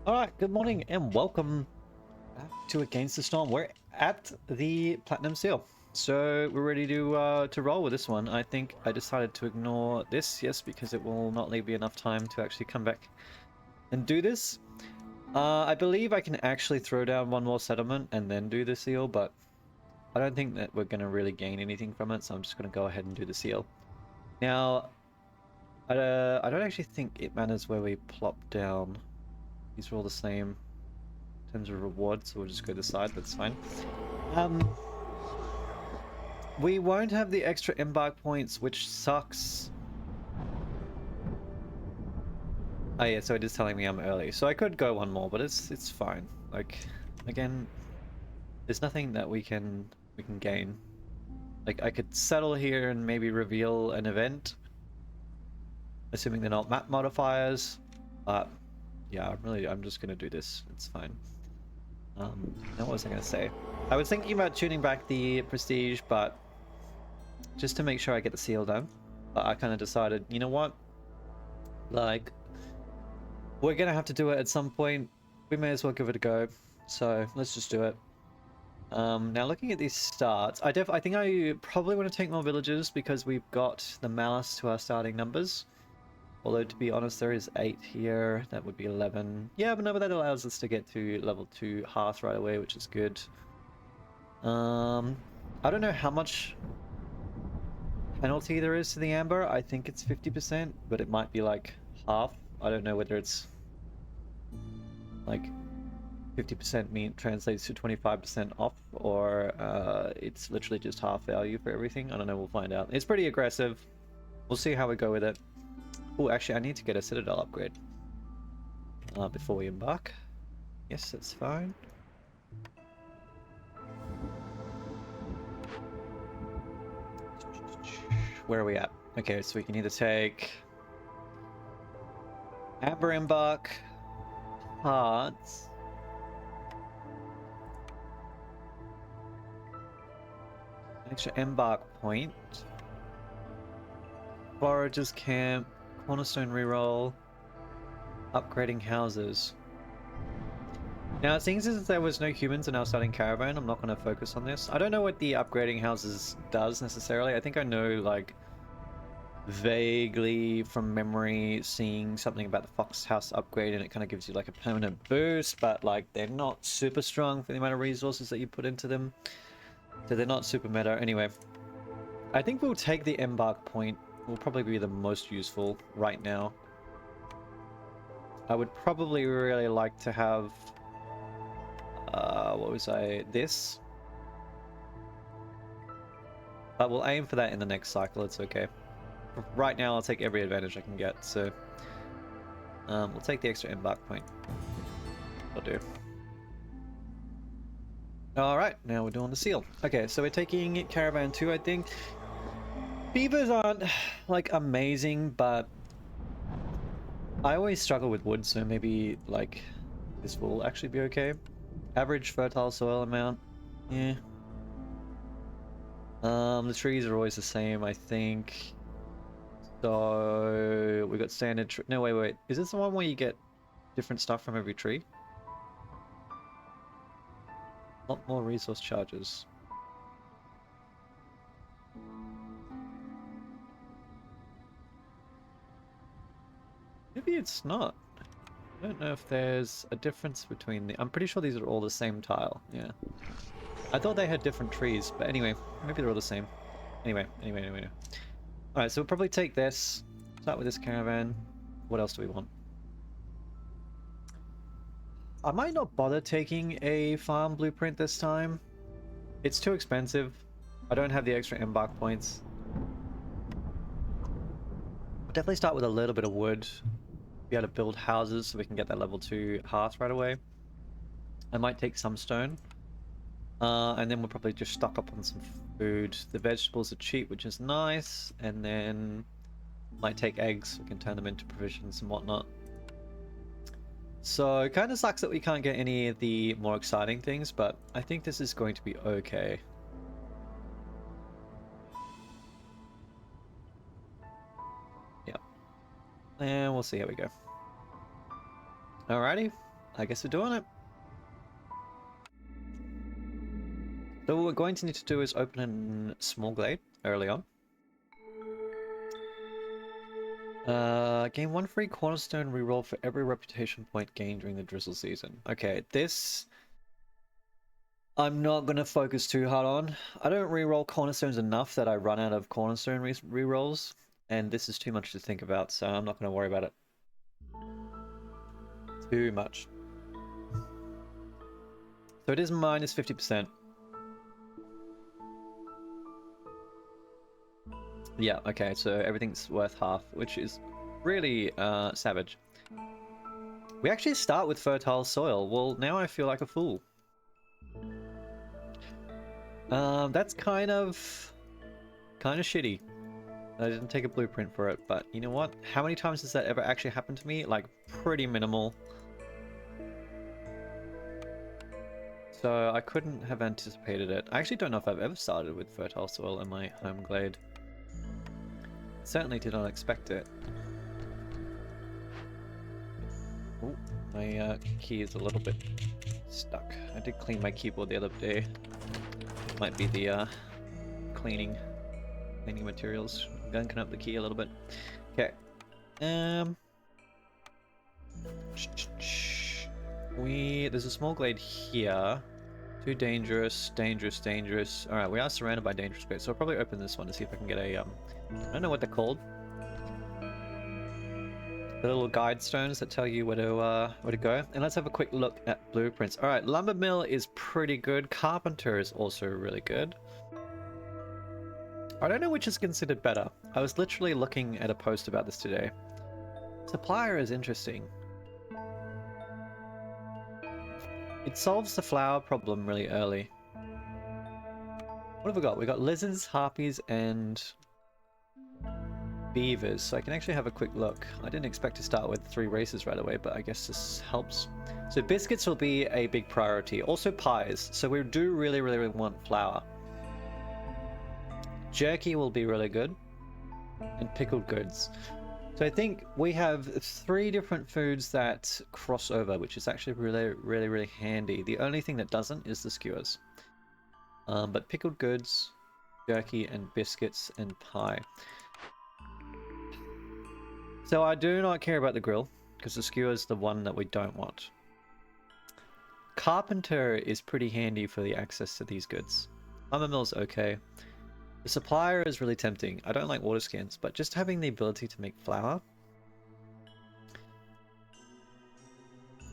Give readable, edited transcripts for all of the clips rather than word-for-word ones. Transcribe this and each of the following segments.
Alright, good morning and welcome back to Against the Storm. We're at the Platinum Seal. So we're ready to roll with this one. I think I decided to ignore this, yes, because it will not leave me enough time to actually come back and do this. I believe I can actually throw down one more settlement and then do the seal, but I don't think that we're going to really gain anything from it, so I'm just going to go ahead and do the seal. Now, I don't actually think it matters where we plop down. These are all the same in terms of reward, so we'll just go to the side. That's fine. We won't have the extra embark points, which sucks. Oh yeah, so it is telling me I'm early, so I could go one more, but it's fine. Like, again, there's nothing that we can gain. Like, I could settle here and maybe reveal an event, assuming they're not map modifiers. But yeah, I'm just gonna do this. It's fine. Now what was I gonna say? I was thinking about tuning back the prestige, but just to make sure I get the seal done. But I kind of decided, you know what? Like, we're gonna have to do it at some point. We may as well give it a go. So let's just do it. Now looking at these starts, I think I probably want to take more villagers because we've got the malice to our starting numbers. Although to be honest, there is 8 here. That would be 11. Yeah, but no, but that allows us to get to level 2 hearth right away, which is good. I don't know how much penalty there is to the amber. I think it's 50%, but it might be like half. I don't know whether it's like 50% translates to 25% off, or it's literally just half value for everything. I don't know, we'll find out. It's pretty aggressive. We'll see how we go with it. Oh, actually, I need to get a Citadel upgrade before we embark. Yes, that's fine. Where are we at? Okay, so we can either take Amber Embark, Hearts, extra Embark point, Foragers Camp, Cornerstone reroll, upgrading houses. Now, it seems as there was no humans in our starting caravan. I'm not going to focus on this. I don't know what the upgrading houses does necessarily. I think I know, like, vaguely from memory seeing something about the Fox House upgrade, and it kind of gives you like a permanent boost, but like they're not super strong for the amount of resources that you put into them. So they're not super meta. Anyway, I think we'll take the Embark point. Will probably be the most useful right now. I would probably really like to have what was this, but we'll aim for that in the next cycle. It's okay. Right now I'll take every advantage I can get, so we'll take the extra embark point. I'll do. Alright, now we're doing the seal. Okay, so we're taking Caravan 2, I think. Beavers aren't, like, amazing, but I always struggle with wood, so maybe, like, this will actually be okay. Average fertile soil amount, yeah. The trees are always the same, I think. So we got standard no, wait. Is this the one where you get different stuff from every tree? A lot more resource charges. Maybe it's not. I don't know if there's a difference between the... I'm pretty sure these are all the same tile, yeah. I thought they had different trees, but anyway, maybe they're all the same. Anyway. Alright, so we'll probably take this. Start with this caravan. What else do we want? I might not bother taking a farm blueprint this time. It's too expensive. I don't have the extra embark points. We'll definitely start with a little bit of wood. Be able to build houses so we can get that level 2 hearth right away. I might take some stone. And then we'll probably just stock up on some food. The vegetables are cheap, which is nice. And then might take eggs. We can turn them into provisions and whatnot. So it kind of sucks that we can't get any of the more exciting things, but I think this is going to be okay. Yeah. And we'll see how we go. Alrighty. I guess we're doing it. So what we're going to need to do is open a small glade early on. Gain 1 free cornerstone reroll for every reputation point gained during the drizzle season. Okay, this I'm not going to focus too hard on. I don't reroll cornerstones enough that I run out of cornerstone rerolls, and this is too much to think about, so I'm not going to worry about it too much. So it is minus 50%. Yeah, okay, so everything's worth half, which is really savage. We actually start with fertile soil. Well, now I feel like a fool. That's kind of shitty. I didn't take a blueprint for it, but you know what? How many times has that ever actually happened to me? Like, pretty minimal. So I couldn't have anticipated it. I actually don't know if I've ever started with fertile soil in my home glade. Certainly did not expect it. Oh, my key is a little bit stuck. I did clean my keyboard the other day. It might be the cleaning materials gunking up the key a little bit. Okay. There's a small glade here. Too dangerous, dangerous, dangerous. Alright, we are surrounded by dangerous glades, so I'll probably open this one to see if I can get a I don't know what they're called. The little guide stones that tell you where to go. And let's have a quick look at blueprints. Alright, lumber mill is pretty good. Carpenter is also really good. I don't know which is considered better. I was literally looking at a post about this today. Supplier is interesting. It solves the flower problem really early. What have we got? We got lizards, harpies, and beavers. So I can actually have a quick look. I didn't expect to start with 3 races right away, but I guess this helps. So biscuits will be a big priority. Also pies. So we do really, really, really want flour. Jerky will be really good. And pickled goods. So I think we have 3 different foods that cross over, which is actually really, really, really handy. The only thing that doesn't is the skewers. But pickled goods, jerky, and biscuits, and pie. So I do not care about the grill, because the skewer is the one that we don't want. Carpenter is pretty handy for the access to these goods. Lumber mill's okay. The supplier is really tempting. I don't like water skins, but just having the ability to make flour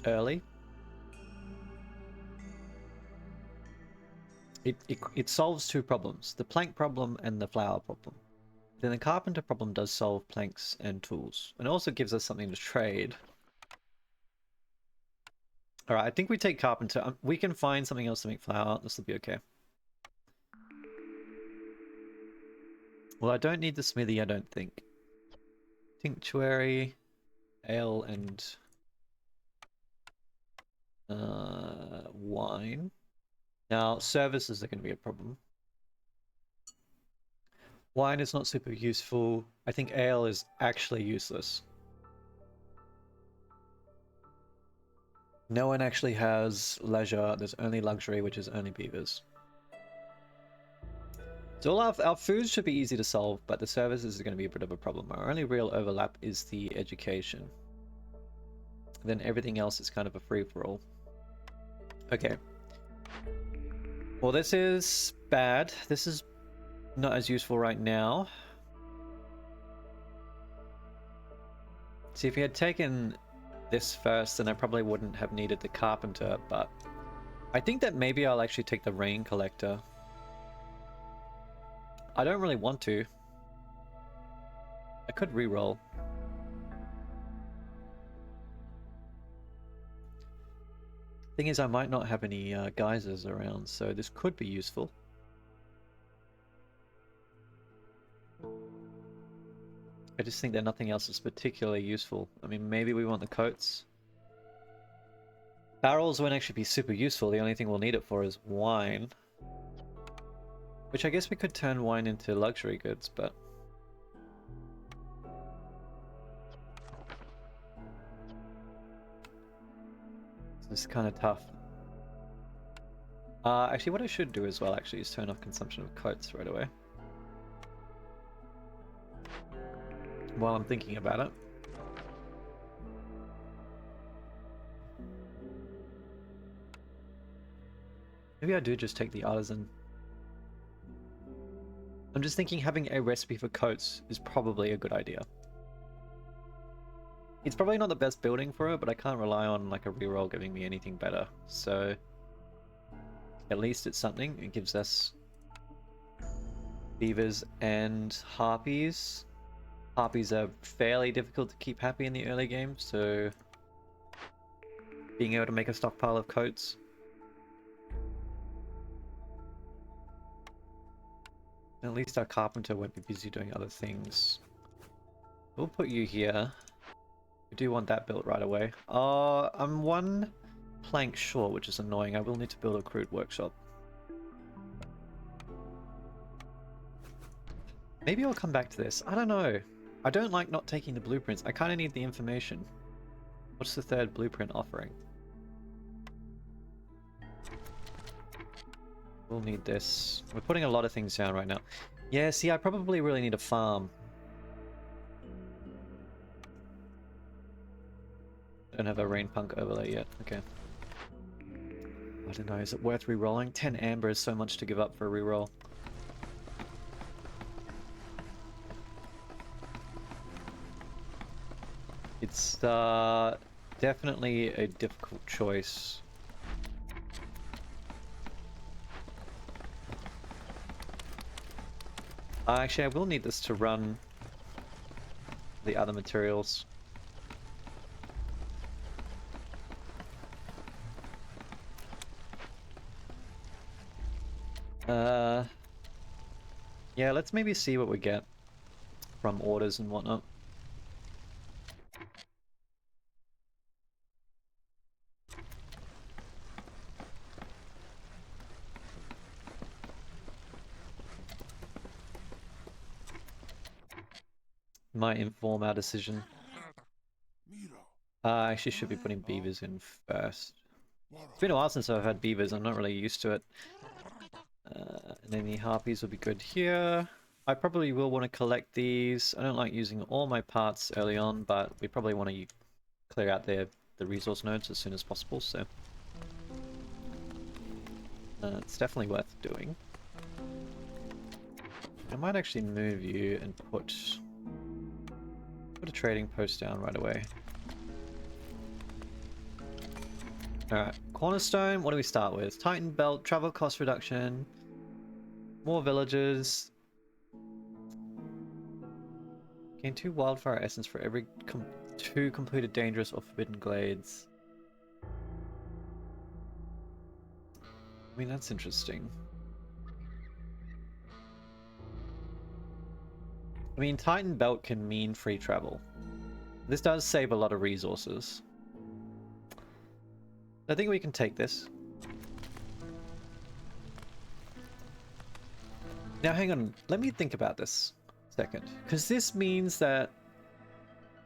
early, it solves 2 problems, the plank problem and the flour problem. Then the carpenter problem does solve planks and tools, and also gives us something to trade. Alright, I think we take carpenter. We can find something else to make flour. This will be okay. Well, I don't need the smithy, I don't think. Tinctuary, ale, and wine. Now, services are going to be a problem. Wine is not super useful. I think ale is actually useless. No one actually has leisure. There's only luxury, which is only beavers. So all our foods should be easy to solve, but the services is going to be a bit of a problem. Our only real overlap is the education. Then everything else is kind of a free-for-all. Okay. Well, this is bad. This is not as useful right now. See, if we had taken this first, then I probably wouldn't have needed the carpenter, but I think that maybe I'll actually take the rain collector. I don't really want to. I could re-roll. Thing is, I might not have any geysers around, so this could be useful. I just think that nothing else is particularly useful. I mean, maybe we want the coats. Barrels won't actually be super useful. The only thing we'll need it for is wine. Which I guess we could turn wine into luxury goods, but... This is kind of tough. Actually, what I should do as well, actually, is turn off consumption of coats right away. While I'm thinking about it. Maybe I do just take the artisan. I'm just thinking having a recipe for coats is probably a good idea. It's probably not the best building for it, but I can't rely on like a reroll giving me anything better. So at least it's something. It gives us beavers and harpies. Harpies are fairly difficult to keep happy in the early game, so being able to make a stockpile of coats. At least our carpenter won't be busy doing other things. We'll put you here. We do want that built right away. I'm one plank short, which is annoying. I will need to build a crude workshop. Maybe I'll come back to this. I don't know. I don't like not taking the blueprints. I kind of need the information. What's the third blueprint offering? We'll need this. We're putting a lot of things down right now. Yeah, see, I probably really need a farm. I don't have a rain punk overlay yet. Okay. I don't know. Is it worth re-rolling? 10 amber is so much to give up for a re-roll. It's definitely a difficult choice. Actually, I will need this to run the other materials. Yeah, let's maybe see what we get from orders and whatnot. Might inform our decision. I actually should be putting beavers in first. It's been a while since I've had beavers, I'm not really used to it. And then the harpies will be good here. I probably will want to collect these. I don't like using all my parts early on, but we probably want to clear out the resource nodes as soon as possible, so... it's definitely worth doing. I might actually move you and put a trading post down right away. Alright, cornerstone, what do we start with? Titan belt, travel cost reduction, more villagers. Gain 2 wildfire essence for every 2 completed dangerous or forbidden glades. I mean, that's interesting. I mean, Titan belt can mean free travel. This does save a lot of resources. I think we can take this. Now hang on, let me think about this a second. Because this means that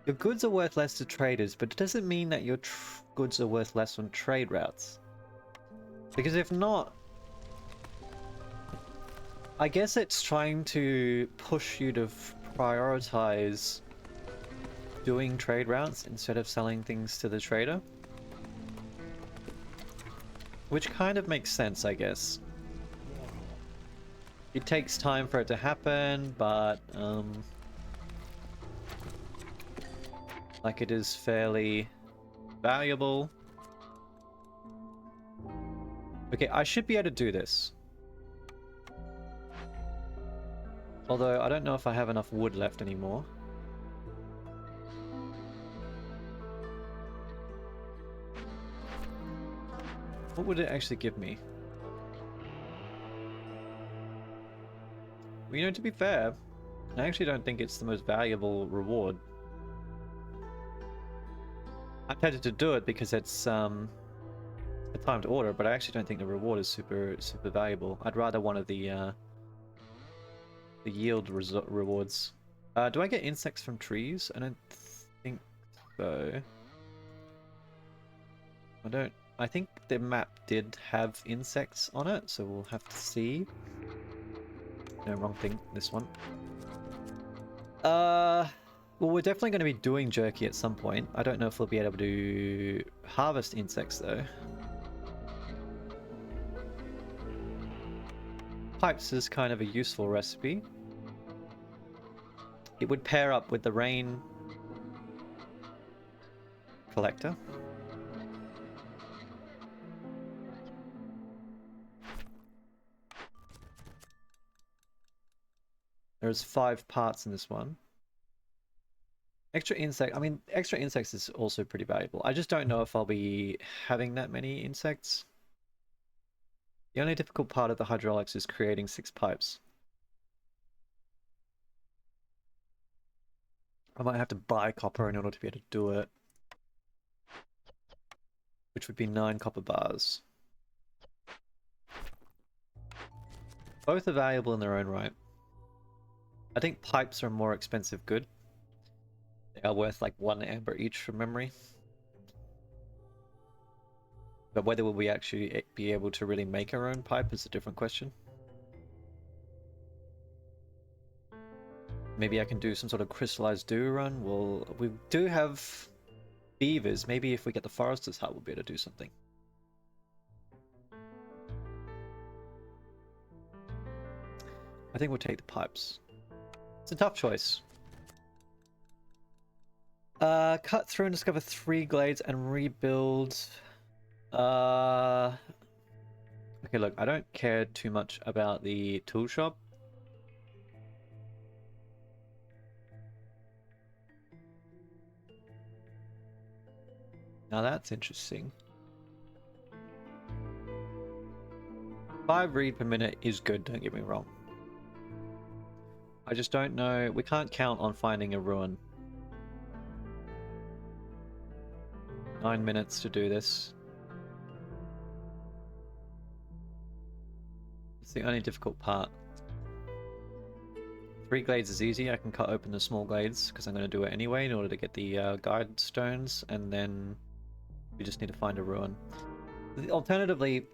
your goods are worth less to traders, but it doesn't mean that your goods are worth less on trade routes. Because if not, I guess it's trying to push you to prioritize doing trade routes instead of selling things to the trader. Which kind of makes sense, I guess. It takes time for it to happen, but like it is fairly valuable. Okay, I should be able to do this. Although I don't know if I have enough wood left anymore. What would it actually give me? Well, you know, to be fair, I actually don't think it's the most valuable reward. I'm tempted to do it because it's a timed order, but I actually don't think the reward is super valuable. I'd rather one of the yield rewards. Do I get insects from trees? I don't think so. I I think the map did have insects on it, so we'll have to see. No, wrong thing. This one. Well, we're definitely going to be doing jerky at some point. I don't know if we'll be able to harvest insects, though. Pipes is kind of a useful recipe. It would pair up with the rain collector. There's 5 parts in this one. Extra insect, I mean, extra insects is also pretty valuable. I just don't know if I'll be having that many insects. The only difficult part of the hydraulics is creating 6 pipes. I might have to buy copper in order to be able to do it. Which would be 9 copper bars. Both are valuable in their own right. I think pipes are a more expensive good. They are worth like 1 amber each from memory. But whether will we actually be able to really make our own pipe is a different question. Maybe I can do some sort of crystallized dew run. Well, we do have beavers. Maybe if we get the forester's hut, we'll be able to do something. I think we'll take the pipes. It's a tough choice. Cut through and discover 3 glades and rebuild. Okay, look, I don't care too much about the tool shop. Now that's interesting. 5 read per minute is good, don't get me wrong. I just don't know, we can't count on finding a ruin. 9 minutes to do this. It's the only difficult part. 3 glades is easy, I can cut open the small glades because I'm going to do it anyway in order to get the guide stones, and then we just need to find a ruin. Alternatively,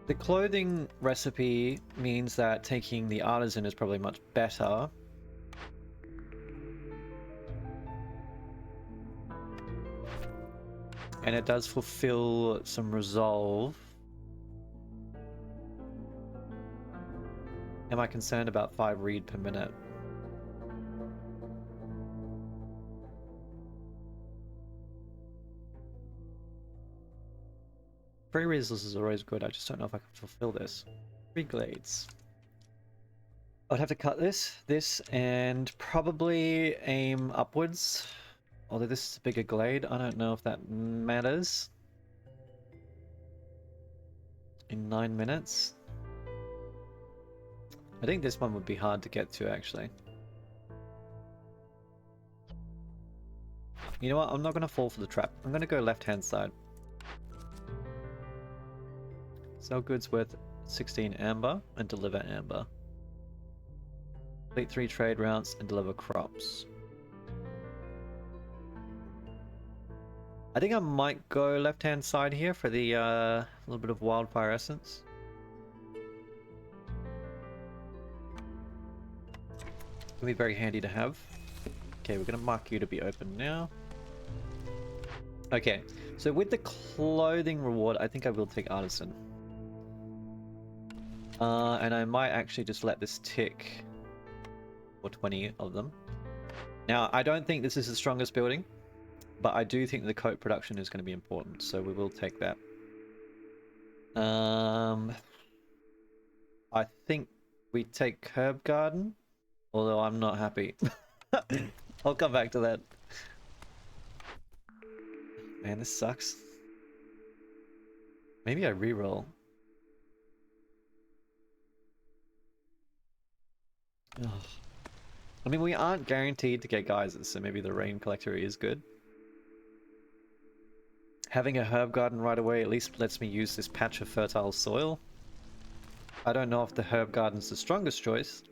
the clothing recipe means that taking the artisan is probably much better. And it does fulfill some resolve. Am I concerned about 5 read per minute? Free resources are always good, I just don't know if I can fulfill this. 3 glades. I'd have to cut this, and probably aim upwards. Although this is a bigger glade, I don't know if that matters. In 9 minutes. I think this one would be hard to get to, actually. You know what? I'm not going to fall for the trap. I'm going to go left-hand side. Sell goods worth 16 amber and deliver amber. Complete 3 trade routes and deliver crops. I think I might go left-hand side here for the little bit of wildfire essence. It'll be very handy to have. Okay, we're gonna mark you to be open now. Okay, so with the clothing reward, I think I will take artisan. And I might actually just let this tick for 20 of them. Now, I don't think this is the strongest building, but I do think the coat production is going to be important, so we will take that. I think we take Herb Garden, although I'm not happy. I'll come back to that. Man, this sucks. Maybe I reroll. Ugh. I mean, we aren't guaranteed to get geysers, so maybe the rain collector is good. Having a herb garden right away at least lets me use this patch of fertile soil. I don't know if the herb garden's the strongest choice.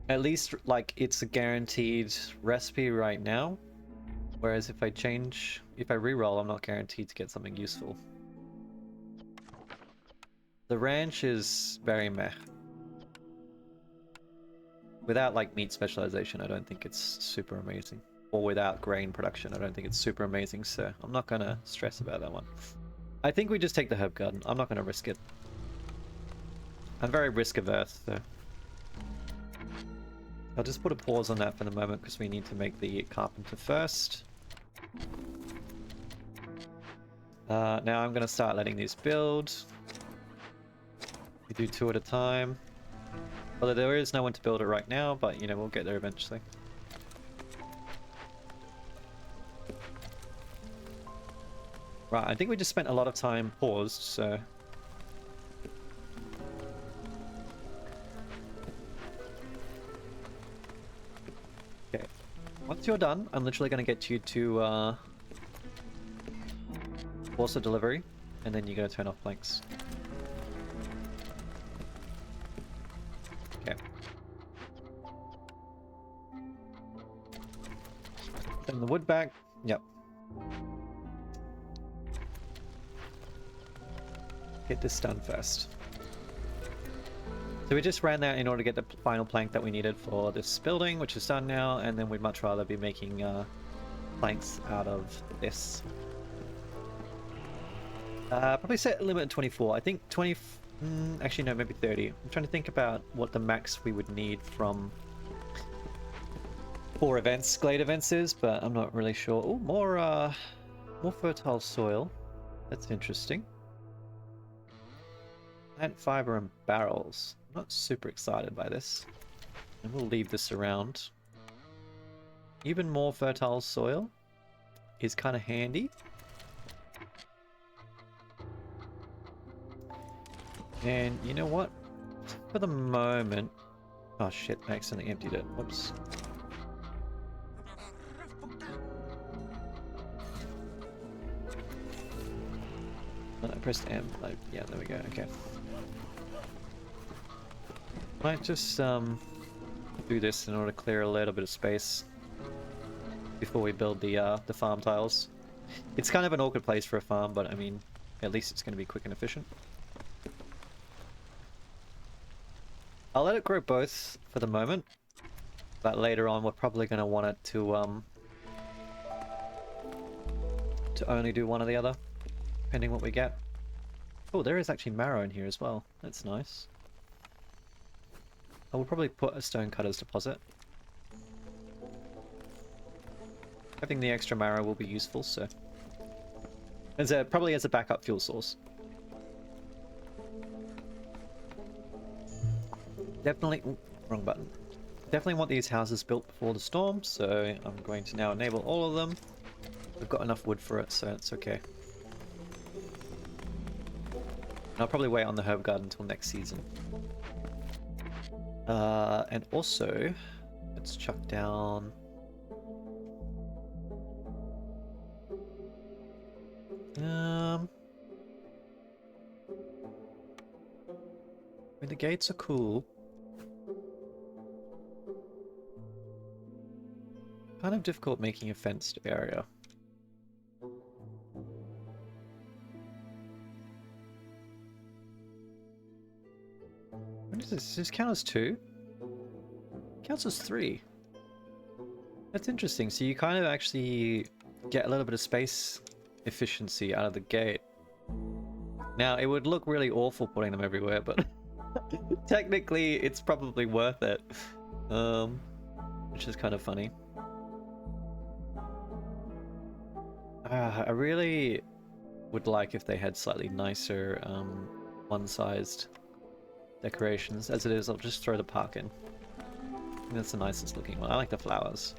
At least, like, it's a guaranteed recipe right now. Whereas if I re-roll, I'm not guaranteed to get something useful. The ranch is very meh. Without like meat specialization, I don't think it's super amazing. Or without grain production, I don't think it's super amazing, so I'm not gonna stress about that one. I think we just take the herb garden. I'm not gonna risk it. I'm very risk averse, so I'll just put a pause on that for the moment because we need to make the carpenter first. Now I'm gonna start letting these build. We do 2 at a time. Although there is no one to build it right now, but you know, we'll get there eventually. Right, I think we just spent a lot of time paused, so... Okay. Once you're done, I'm literally going to get you to force a delivery, and then you're going to turn off planks. Okay. Send the wood back. Yep. Get this done first. So we just ran that in order to get the final plank that we needed for this building, which is done now, and then we'd much rather be making planks out of this. Probably set limit at 24. I think 20... actually, no, maybe 30. I'm trying to think about what the max we would need from... for events, Glade events is, but I'm not really sure. Oh, more fertile soil. That's interesting. Plant fiber and barrels. I'm not super excited by this. And we'll leave this around. Even more fertile soil is kind of handy. And you know what? For the moment... Oh shit, I accidentally emptied it. Whoops. I pressed M. Yeah, there we go. Okay. Might just do this in order to clear a little bit of space before we build the farm tiles. It's kind of an awkward place for a farm, but I mean, at least it's going to be quick and efficient. I'll let it grow both for the moment, but later on we're probably going to want it to only do one or the other, depending what we get. Oh, there is actually marrow in here as well. That's nice. I will probably put a Stonecutter's deposit. Having the extra marrow will be useful, so... probably as a backup fuel source. Definitely... Ooh, wrong button. Definitely want these houses built before the storm, so I'm going to now enable all of them. We've got enough wood for it, so it's okay. I'll probably wait on the herb garden until next season. And also, let's chuck down... I mean, the gates are cool. Kind of difficult making a fenced area. What is this? Does this count as 2? Counts as 3. That's interesting. So you kind of actually get a little bit of space efficiency out of the gate. Now, it would look really awful putting them everywhere, but technically it's probably worth it. Which is kind of funny. I really would like if they had slightly nicer one-sized decorations. As it is, I'll just throw the park in. I think that's the nicest looking one. I like the flowers.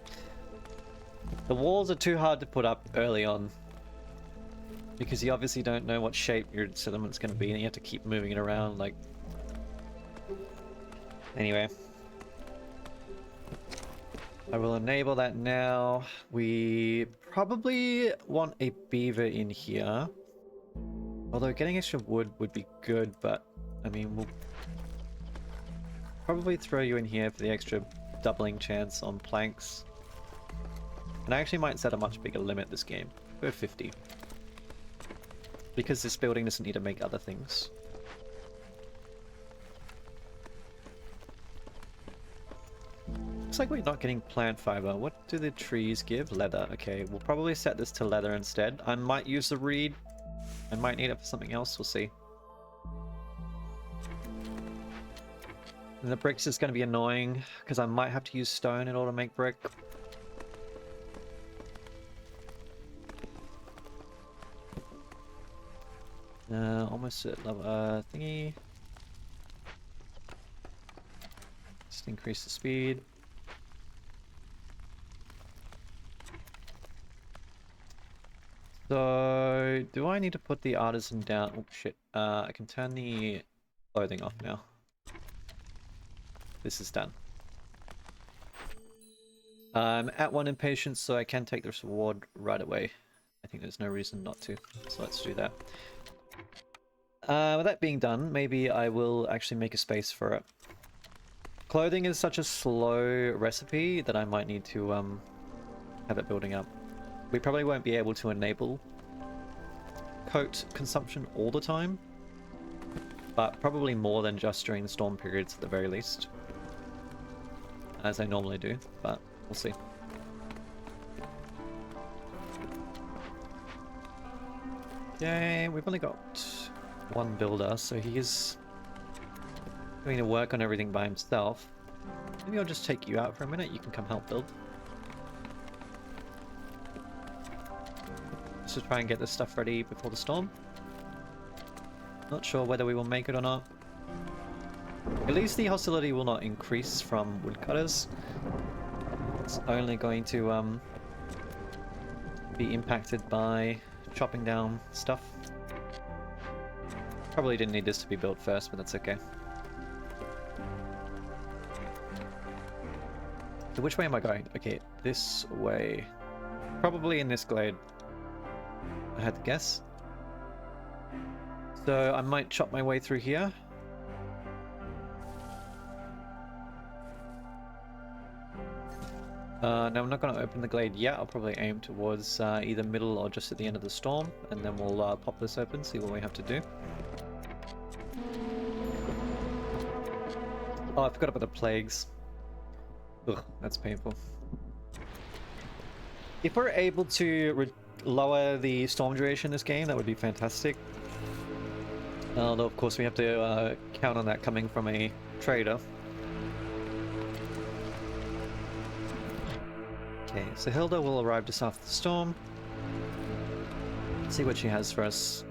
The walls are too hard to put up early on because you obviously don't know what shape your settlement's going to be and you have to keep moving it around, like... Anyway. I will enable that now. We probably want a beaver in here. Although getting extra wood would be good, but I mean, we'll probably throw you in here for the extra doubling chance on planks. And I actually might set a much bigger limit this game. Go 50. Because this building doesn't need to make other things. Looks like we're not getting plant fiber. What do the trees give? Leather. Okay, we'll probably set this to leather instead. I might use the reed. I might need it for something else. We'll see. And the bricks is going to be annoying because I might have to use stone in order to make brick. Almost at level thingy. Just increase the speed. So, do I need to put the artisan down? Oh shit, I can turn the clothing off now. This is done. I'm at 1 impatience, so I can take this reward right away. I think there's no reason not to, so let's do that. With that being done, maybe I will actually make a space for it. Clothing is such a slow recipe that I might need to have it building up. We probably won't be able to enable coat consumption all the time, but probably more than just during the storm periods at the very least. As I normally do, but we'll see. Yay, we've only got 1 builder, so he is going to work on everything by himself. Maybe I'll just take you out for a minute, you can come help build. Just to try and get this stuff ready before the storm. Not sure whether we will make it or not. At least the hostility will not increase from woodcutters. It's only going to be impacted by chopping down stuff. Probably didn't need this to be built first, but that's okay. So which way am I going? Okay, this way. Probably in this glade. I had to guess. So I might chop my way through here. No, I'm not going to open the glade yet. I'll probably aim towards either middle or just at the end of the storm, and then we'll pop this open, see what we have to do. Oh, I forgot about the plagues. Ugh, that's painful. If we're able to lower the storm duration in this game, that would be fantastic. Although, of course, we have to count on that coming from a trader. Okay, so Hilda will arrive just after the storm. Let's see what she has for us.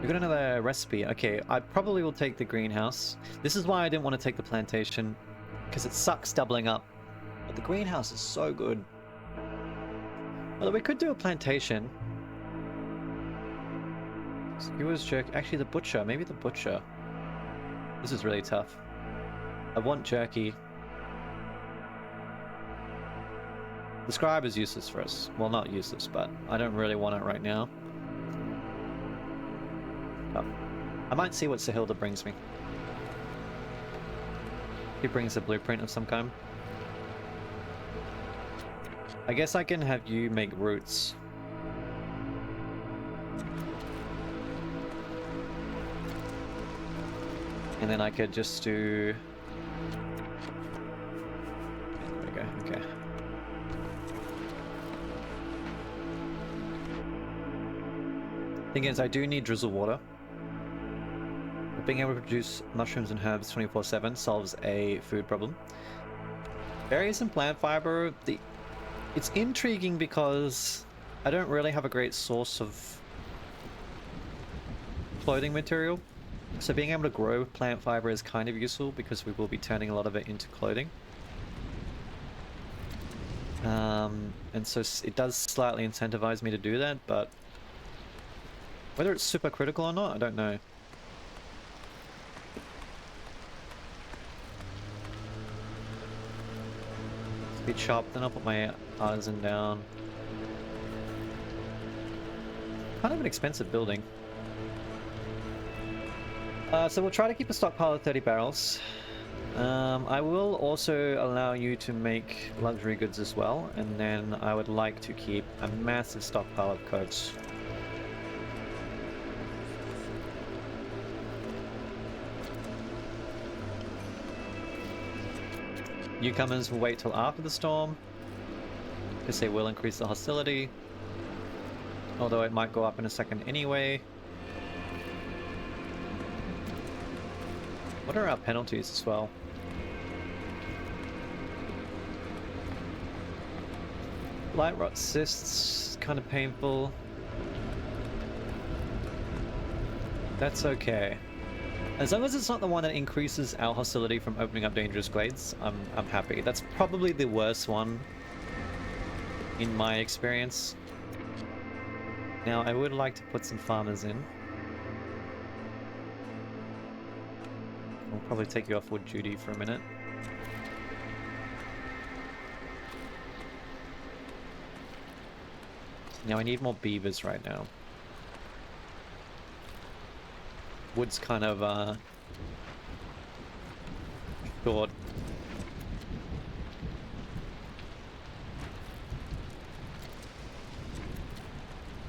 We've got another recipe. Okay, I probably will take the greenhouse. This is why I didn't want to take the plantation, because it sucks doubling up. But the greenhouse is so good. Although we could do a plantation. Skewers, jerk. Actually, the butcher. Maybe the butcher. This is really tough. I want jerky. The scribe is useless for us. Well, not useless, but I don't really want it right now. But I might see what Sahilda brings me. He brings a blueprint of some kind. I guess I can have you make roots. And then I could just do... There we go, okay. Thing is, I do need drizzle water. Being able to produce mushrooms and herbs 24/7 solves a food problem. Berries and plant fiber, it's intriguing because I don't really have a great source of clothing material. So being able to grow plant fiber is kind of useful because we will be turning a lot of it into clothing. And so it does slightly incentivize me to do that, but whether it's super critical or not, I don't know. Be chopped, then I'll put my artisan down. Kind of an expensive building. So we'll try to keep a stockpile of 30 barrels. I will also allow you to make luxury goods as well, and then I would like to keep a massive stockpile of coats. Newcomers will wait till after the storm, because they will increase the hostility, although it might go up in a second anyway. What are our penalties as well? Light rot cysts, kind of painful. That's okay. As long as it's not the one that increases our hostility from opening up dangerous glades, I'm happy. That's probably the worst one in my experience. Now, I would like to put some farmers in. I'll probably take you off wood duty for a minute. Now I need more beavers right now. Wood's kind of short.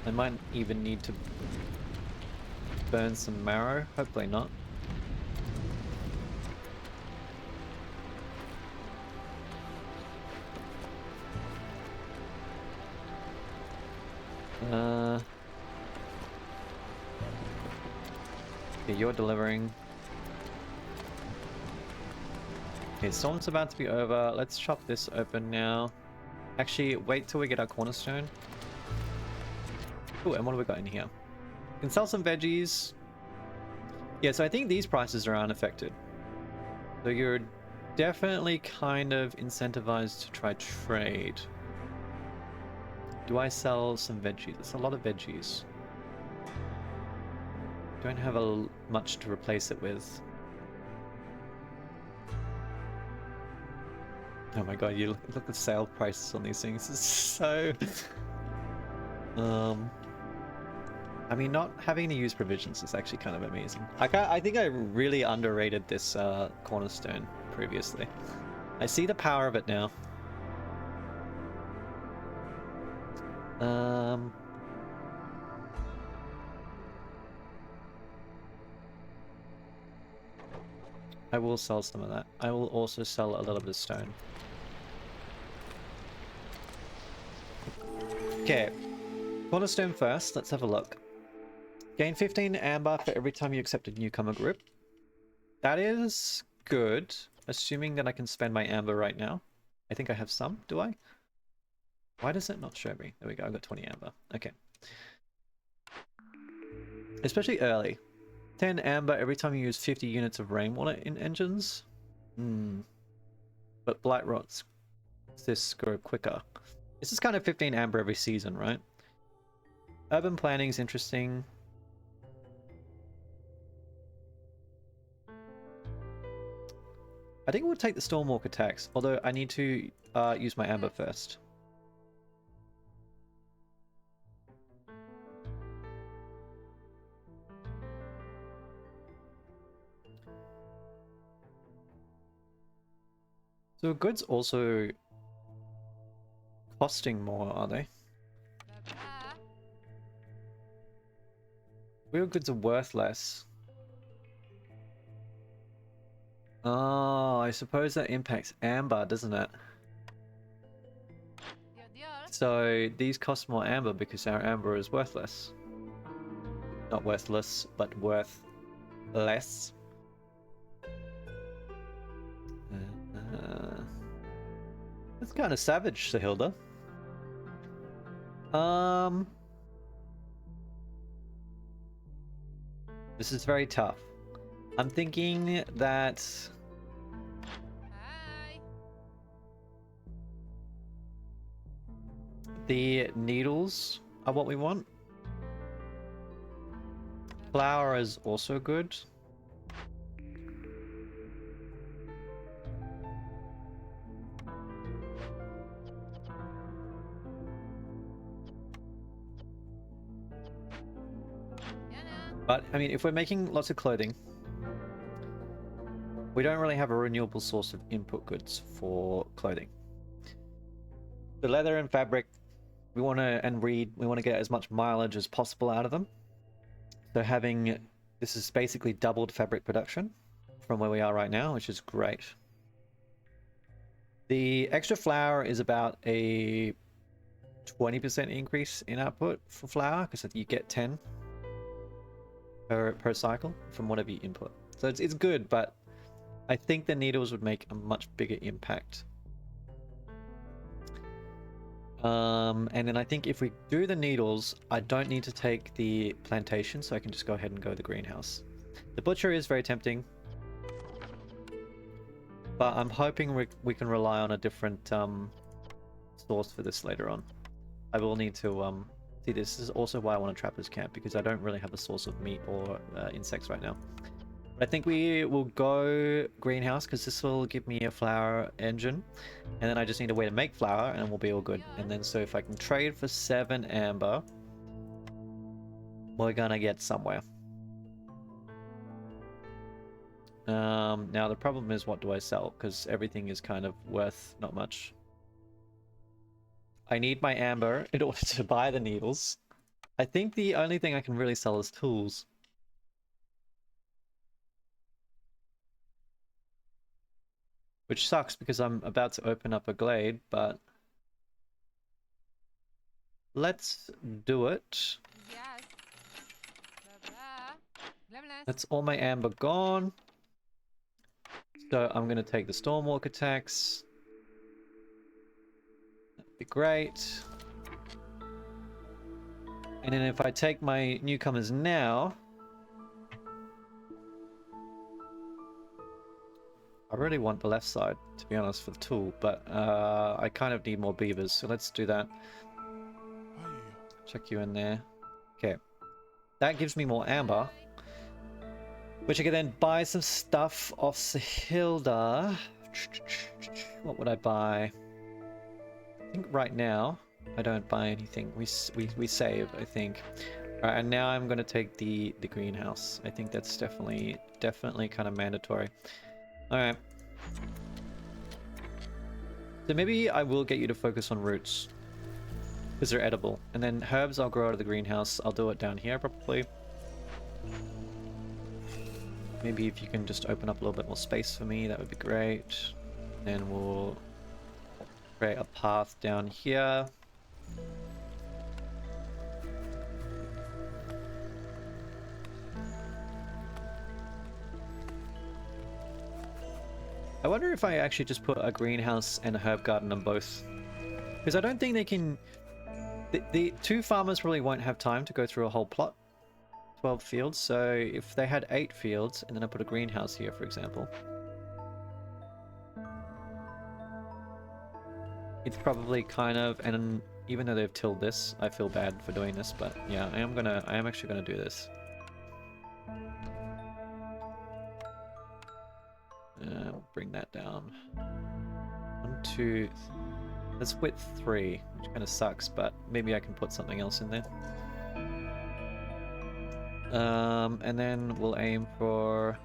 I might even need to burn some marrow. Hopefully not. Okay, you're delivering. Okay, storm's about to be over. Let's chop this open now. Actually, wait till we get our cornerstone. Oh, and what have we got in here? We can sell some veggies. Yeah, so I think these prices are unaffected. So you're definitely kind of incentivized to try trade. Do I sell some veggies? It's a lot of veggies. Don't have much to replace it with. Oh my god, you look at the sale prices on these things. It's so... I mean, not having to use provisions is actually kind of amazing. I think I really underrated this cornerstone previously. I see the power of it now. I will sell some of that. I will also sell a little bit of stone. Okay, cornerstone first. Let's have a look. Gain 15 amber for every time you accept a newcomer group. That is good, assuming that I can spend my amber right now. I think I have some, do I? Why does it not show me? There we go, I've got 20 amber. Okay. Especially early. 10 amber every time you use 50 units of rainwater in engines. But blight rots this grow quicker. This is kind of 15 amber every season, right? Urban planning is interesting. I think we'll take the Stormwalker tax, although I need to use my amber first. So goods also costing more, are they? Real goods are worth less. Oh, I suppose that impacts amber, doesn't it? So these cost more amber because our amber is worthless. Not worthless, but worth less. That's kind of savage, Sahilda. This is very tough. I'm thinking that... the needles are what we want. Flour is also good. But, I mean, if we're making lots of clothing, we don't really have a renewable source of input goods for clothing. The leather and fabric, we want to, and reed, we want to get as much mileage as possible out of them. So having, this is basically doubled fabric production from where we are right now, which is great. The extra flour is about a 20% increase in output for flour, because you get 10 per cycle from whatever you input. So it's good, but I think the needles would make a much bigger impact. And then I think if we do the needles, I don't need to take the plantation, so I can just go ahead and go the greenhouse. The butcher is very tempting, but I'm hoping we can rely on a different source for this later on. I will need to see, this is also why I want a trapper's camp, because I don't really have a source of meat or insects right now. But I think we will go greenhouse, because this will give me a flour engine, and then I just need a way to make flour and we'll be all good. And then so if I can trade for 7 amber, we're gonna get somewhere. Now the problem is, what do I sell? Because everything is kind of worth not much. I need my amber in order to buy the needles. I think the only thing I can really sell is tools. Which sucks because I'm about to open up a glade, but let's do it. Yes. Blah, blah. Blah, That's all my amber gone. So I'm going to take the Stormwalker tax. That'd be great. And then if I take my newcomers now, I really want the left side, to be honest, for the tool, but I kind of need more beavers, so let's do that. Check you in there. Okay. That gives me more amber, which I can then buy some stuff off Sahilda. What would I buy? I think right now I don't buy anything. We save, I think. All right, and now I'm going to take the greenhouse. I think that's definitely kind of mandatory. All right. So maybe I will get you to focus on roots, because they're edible. And then herbs I'll grow out of the greenhouse. I'll do it down here probably. Maybe if you can just open up a little bit more space for me, that would be great. Then we'll create a path down here. I wonder if I actually just put a greenhouse and a herb garden on both. Because I don't think they can... The 2 farmers probably won't have time to go through a whole plot. 12 fields, so if they had 8 fields, and then I put a greenhouse here, for example. It's probably kind of... And even though they've tilled this, I feel bad for doing this, but yeah, I am actually gonna do this. Bring that down. 1, 2... That's width 3, which kind of sucks, but maybe I can put something else in there. And then we'll aim for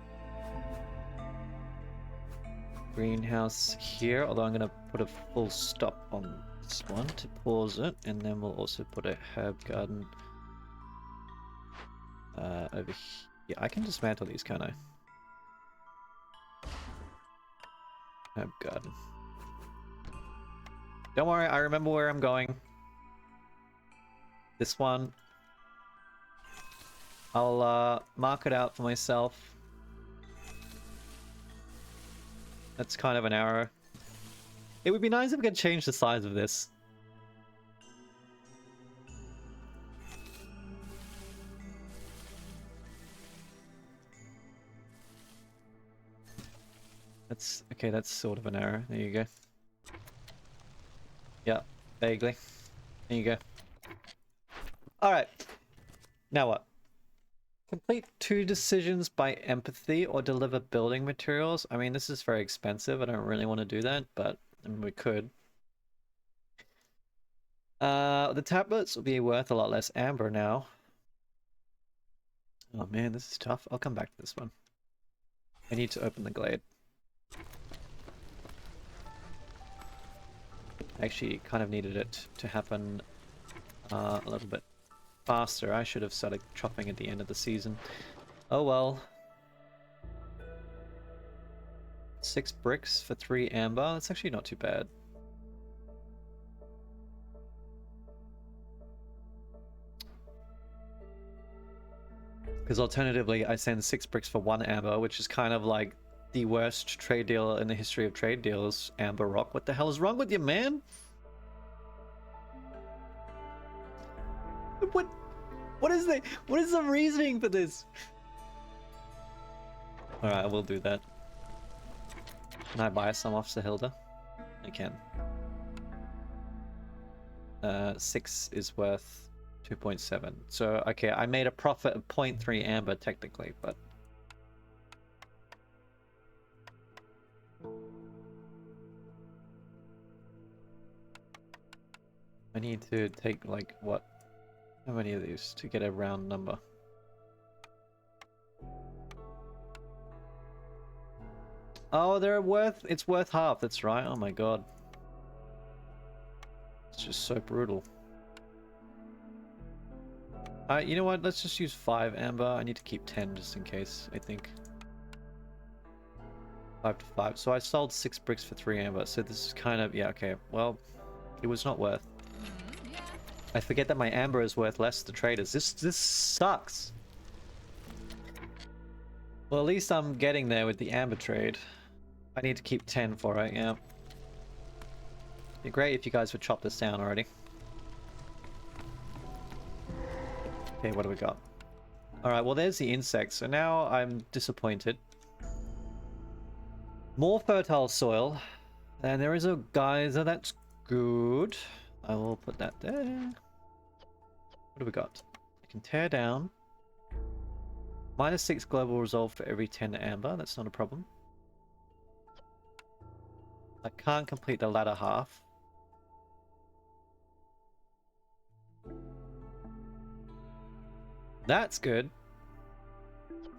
greenhouse here, although I'm going to put a full stop on this one to pause it, and then we'll also put a herb garden over here. Yeah, I can dismantle these, can't I? Herb garden. Don't worry, I remember where I'm going. This one. I'll mark it out for myself. That's kind of an arrow. It would be nice if we could change the size of this. That's okay, that's sort of an arrow. There you go. Yeah, vaguely. There you go. Alright. Now what? Complete 2 decisions by empathy or deliver building materials. I mean, this is very expensive. I don't really want to do that, but I mean, we could. The tablets will be worth a lot less amber now. Oh man, this is tough. I'll come back to this one. I need to open the glade. I actually kind of needed it to happen a little bit faster. I should have started chopping at the end of the season. Oh well. 6 bricks for 3 amber. That's actually not too bad. Because alternatively, I send 6 bricks for 1 amber, which is kind of like the worst trade deal in the history of trade deals. Amber rock. What the hell is wrong with you, man? What is the reasoning for this? Alright, I will do that. Can I buy some off Sahilda? I can. 6 is worth 2.7. So, okay, I made a profit of 0.3 amber technically, but... I need to take, like, what? How many of these to get a round number? Oh, it's worth half, that's right. Oh my god. It's just so brutal. You know what? Let's just use 5 amber. I need to keep 10 just in case, I think. 5 to 5. So I sold 6 bricks for 3 amber. So this is kind of, yeah, okay. Well, it was not worth. Yeah. I forget that my amber is worth less to traders. This sucks. Well, at least I'm getting there with the amber trade. I need to keep 10 for it, yeah. It'd be great if you guys would chop this down already. Okay, what do we got? Alright, well there's the insects, so now I'm disappointed. More fertile soil. And there is a geyser, that's good. I will put that there. What do we got? I can tear down. -6 global resolve for every 10 amber, that's not a problem. I can't complete the latter half. That's good.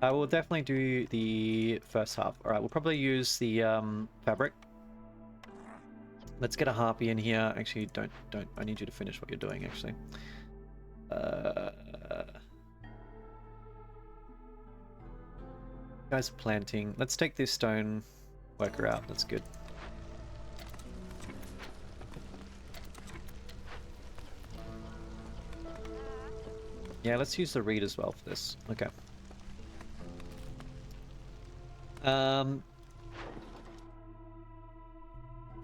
I will definitely do the first half. Alright, we'll probably use the fabric. Let's get a harpy in here. Actually, don't. I need you to finish what you're doing, actually. Guys are planting. Let's take this stone worker out. That's good. Yeah, let's use the reed as well for this. Okay.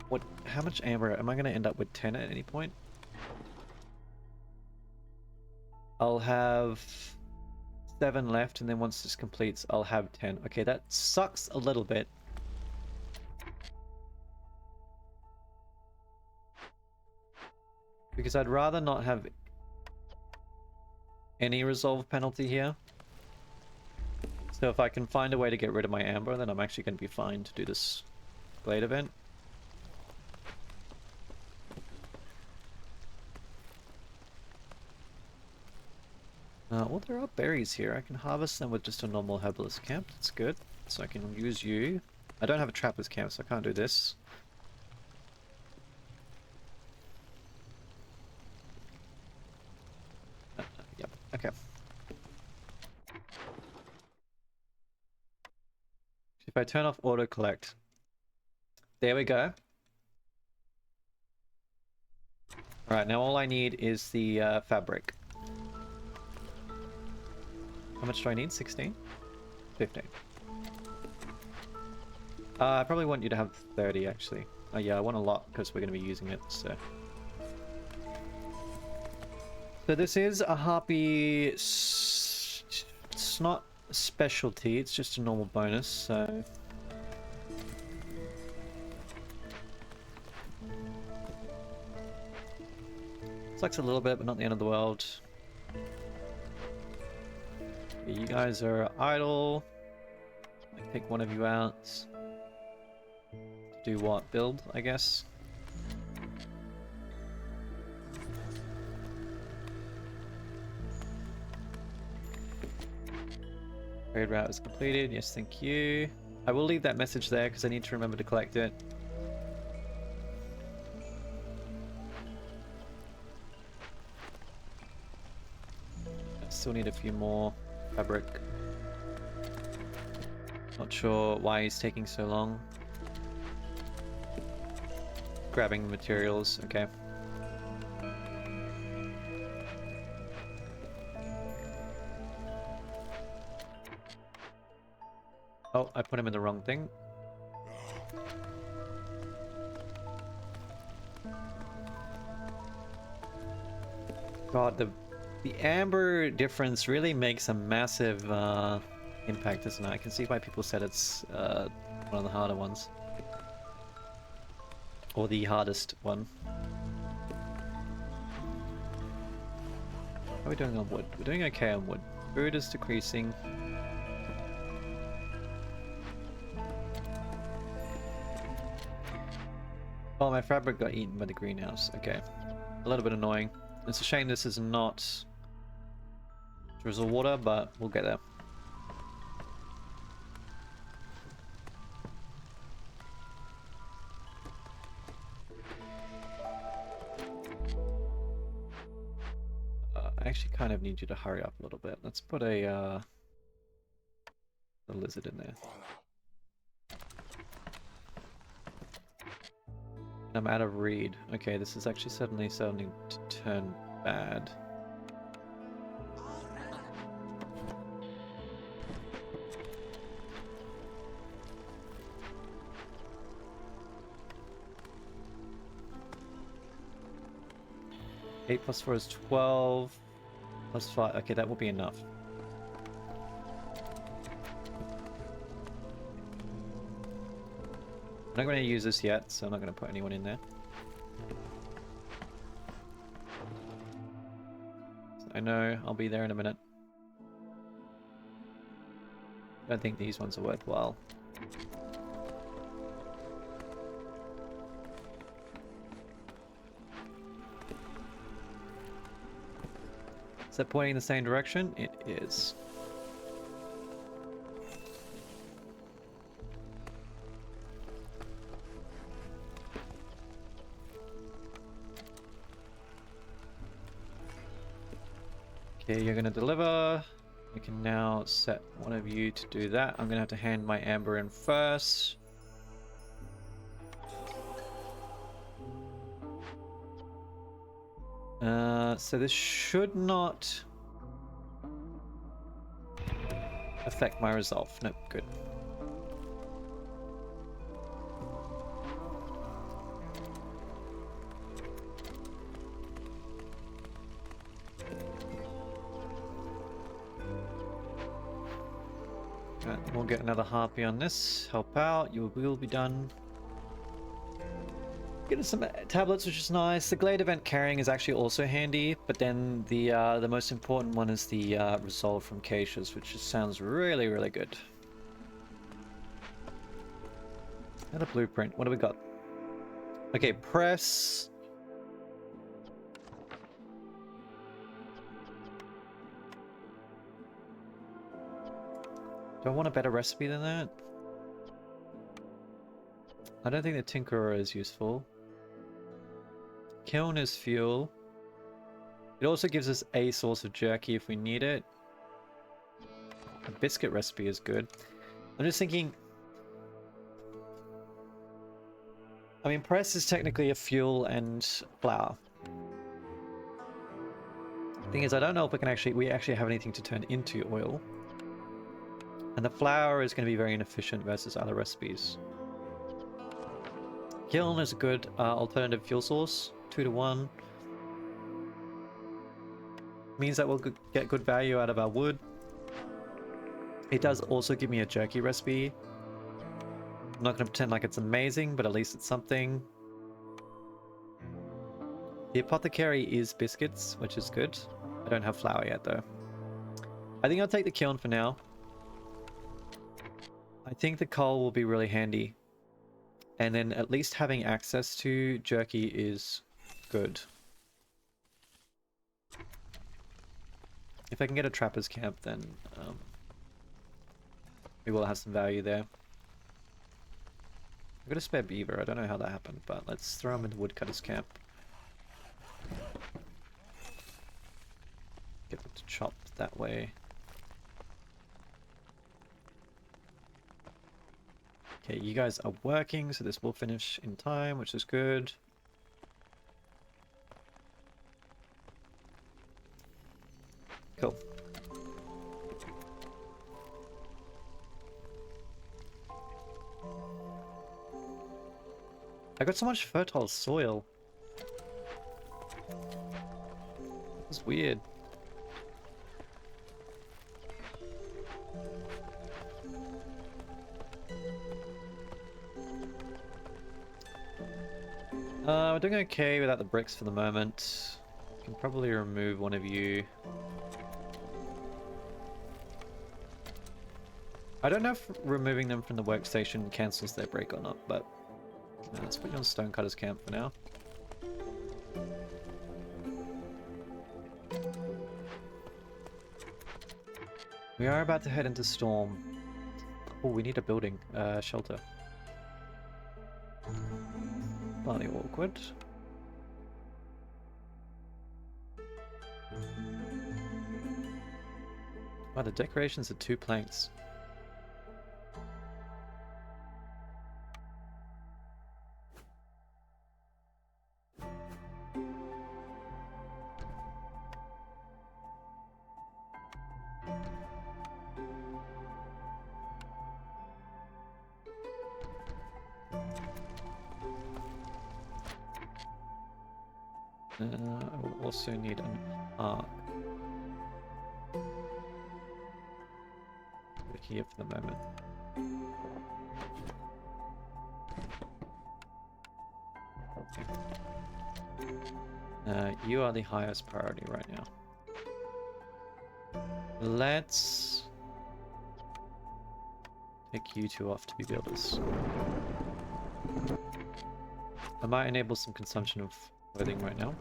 What? How much amber? Am I going to end up with 10 at any point? I'll have 7 left, and then once this completes, I'll have 10. Okay, that sucks a little bit. Because I'd rather not have any resolve penalty here. So if I can find a way to get rid of my amber, then I'm actually going to be fine to do this glade event. Well, there are berries here. I can harvest them with just a normal herbalist camp. That's good. So I can use you. I don't have a trapper's camp, so I can't do this. Yep, okay. If I turn off auto collect. There we go. Alright, now all I need is the fabric. How much do I need? 16? 15. I probably want you to have 30 actually. Oh yeah, I want a lot because we're going to be using it, so. So this is a harpy. It's not a specialty, it's just a normal bonus, so. Sucks a little bit, but not the end of the world. Okay, you guys are idle. I pick one of you out. To do what? Build, I guess. Trade route is completed. Yes, thank you. I will leave that message there because I need to remember to collect it. still need a few more fabric. Not sure why he's taking so long. Grabbing materials, okay. Oh, I put him in the wrong thing. God, the amber difference really makes a massive impact, doesn't it? I can see why people said it's one of the harder ones. Or the hardest one. How are we doing on wood? We're doing okay on wood. Food is decreasing. Oh, my fabric got eaten by the greenhouse. Okay. A little bit annoying. It's a shame this is not drizzle water, but we'll get there. I actually kind of need you to hurry up a little bit. Let's put a lizard in there. I'm out of reed. Okay, this is actually suddenly starting to turn bad. Eight plus 4 is 12. Plus 5. Okay, that will be enough. I'm not going to use this yet, so I'm not going to put anyone in there. So I know I'll be there in a minute. I don't think these ones are worthwhile. Is that pointing in the same direction? It is. Okay, you're gonna deliver. We can now set one of you to do that. I'm gonna have to hand my amber in first. So this should not affect my resolve. Nope, good. We'll get another harpy on this. Help out. You will be done. Getting some tablets, which is nice. The Glade event carrying is actually also handy, but then the most important one is the resolve from caches, which just sounds really, really good. Another blueprint. What do we got? Okay, press. Do I want a better recipe than that? I don't think the Tinkerer is useful. Kiln is fuel. It also gives us a source of jerky if we need it. A biscuit recipe is good. I'm just thinking... I mean, press is technically a fuel and flour. Thing is, I don't know if we actually have anything to turn into oil. And the flour is going to be very inefficient versus other recipes. Kiln is a good alternative fuel source. 2 to 1. Means that we'll get good value out of our wood. It does also give me a jerky recipe. I'm not going to pretend like it's amazing, but at least it's something. The apothecary is biscuits, which is good. I don't have flour yet though. I think I'll take the kiln for now. I think the coal will be really handy. And then at least having access to jerky is good. If I can get a trapper's camp, then we will have some value there. I've got a spare beaver. I don't know how that happened, but let's throw him in the woodcutter's camp. Get them to chop that way. Okay, you guys are working, so this will finish in time, which is good. Cool. I got so much fertile soil. It's weird. We're doing okay without the bricks for the moment. Can probably remove one of you. I don't know if removing them from the workstation cancels their break or not, but let's put you on Stonecutter's camp for now. We are about to head into Storm. Oh, we need a building, shelter. Bloody awkward. Wow, the decorations are 2 planks. I will also need an arc. Put it here for the moment. You are the highest priority right now. Let's take you two off to be builders. I might enable some consumption of clothing right now.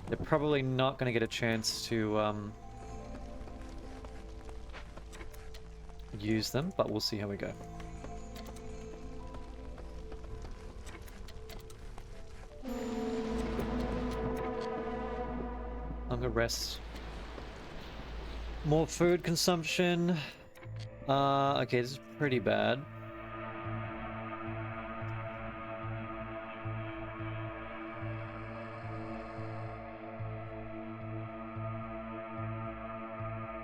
They're probably not going to get a chance to use them, but we'll see how we go. Longer rest. More food consumption. Okay, this is pretty bad.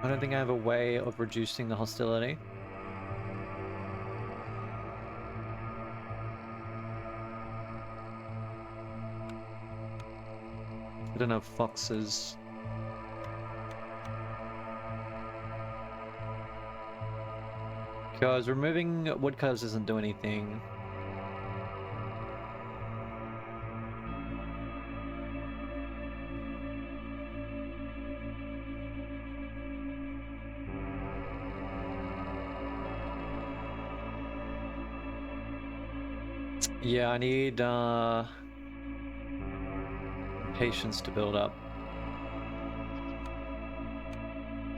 I don't think I have a way of reducing the hostility. I don't have foxes. Because removing woodcutters doesn't do anything. Yeah, I need patience to build up.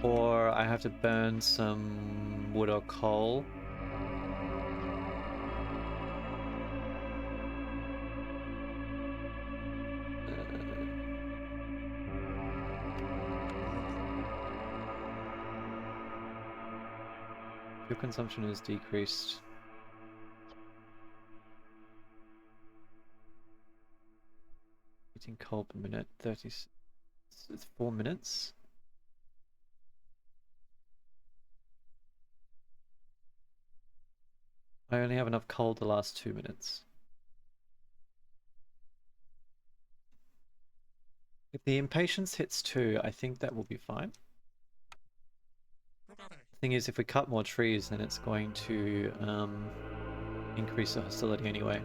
Or I have to burn some wood or coal. Fuel consumption is decreased. Eating coal per minute, 4 minutes. I only have enough coal to last 2 minutes. If the impatience hits 2, I think that will be fine. The thing is, if we cut more trees, then it's going to increase the hostility anyway.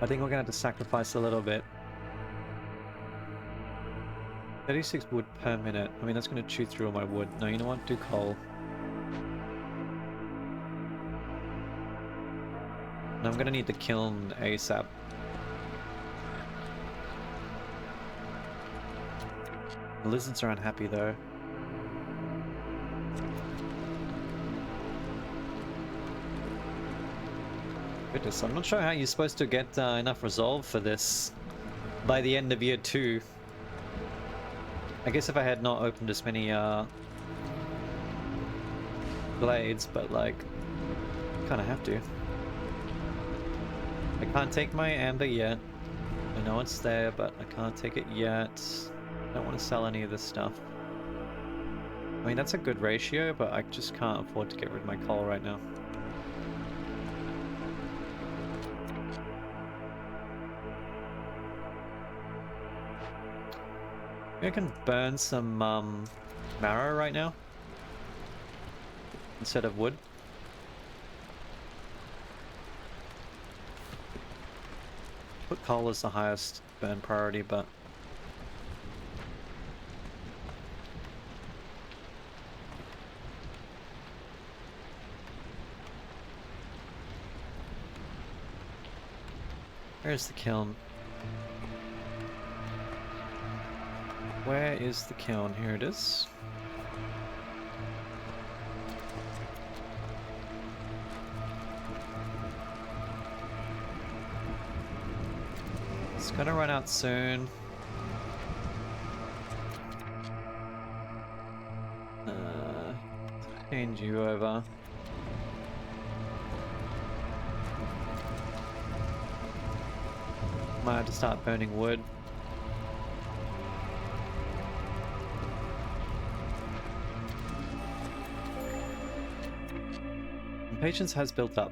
I think we're gonna have to sacrifice a little bit. 36 wood per minute. I mean, that's gonna chew through all my wood. No, you know what? Do coal. And I'm gonna need the kiln ASAP. The lizards are unhappy though. Goodness, I'm not sure how you're supposed to get enough resolve for this by the end of year 2. I guess if I had not opened as many blades, but like, kind of have to. I can't take my amber yet. I know it's there, but I can't take it yet. I don't want to sell any of this stuff. I mean, that's a good ratio, but I just can't afford to get rid of my coal right now. I can burn some marrow right now instead of wood. Put coal as the highest burn priority, but where's the kiln? Where is the kiln? Here it is. It's gonna run out soon. Change you over. Might have to start burning wood. Patience has built up.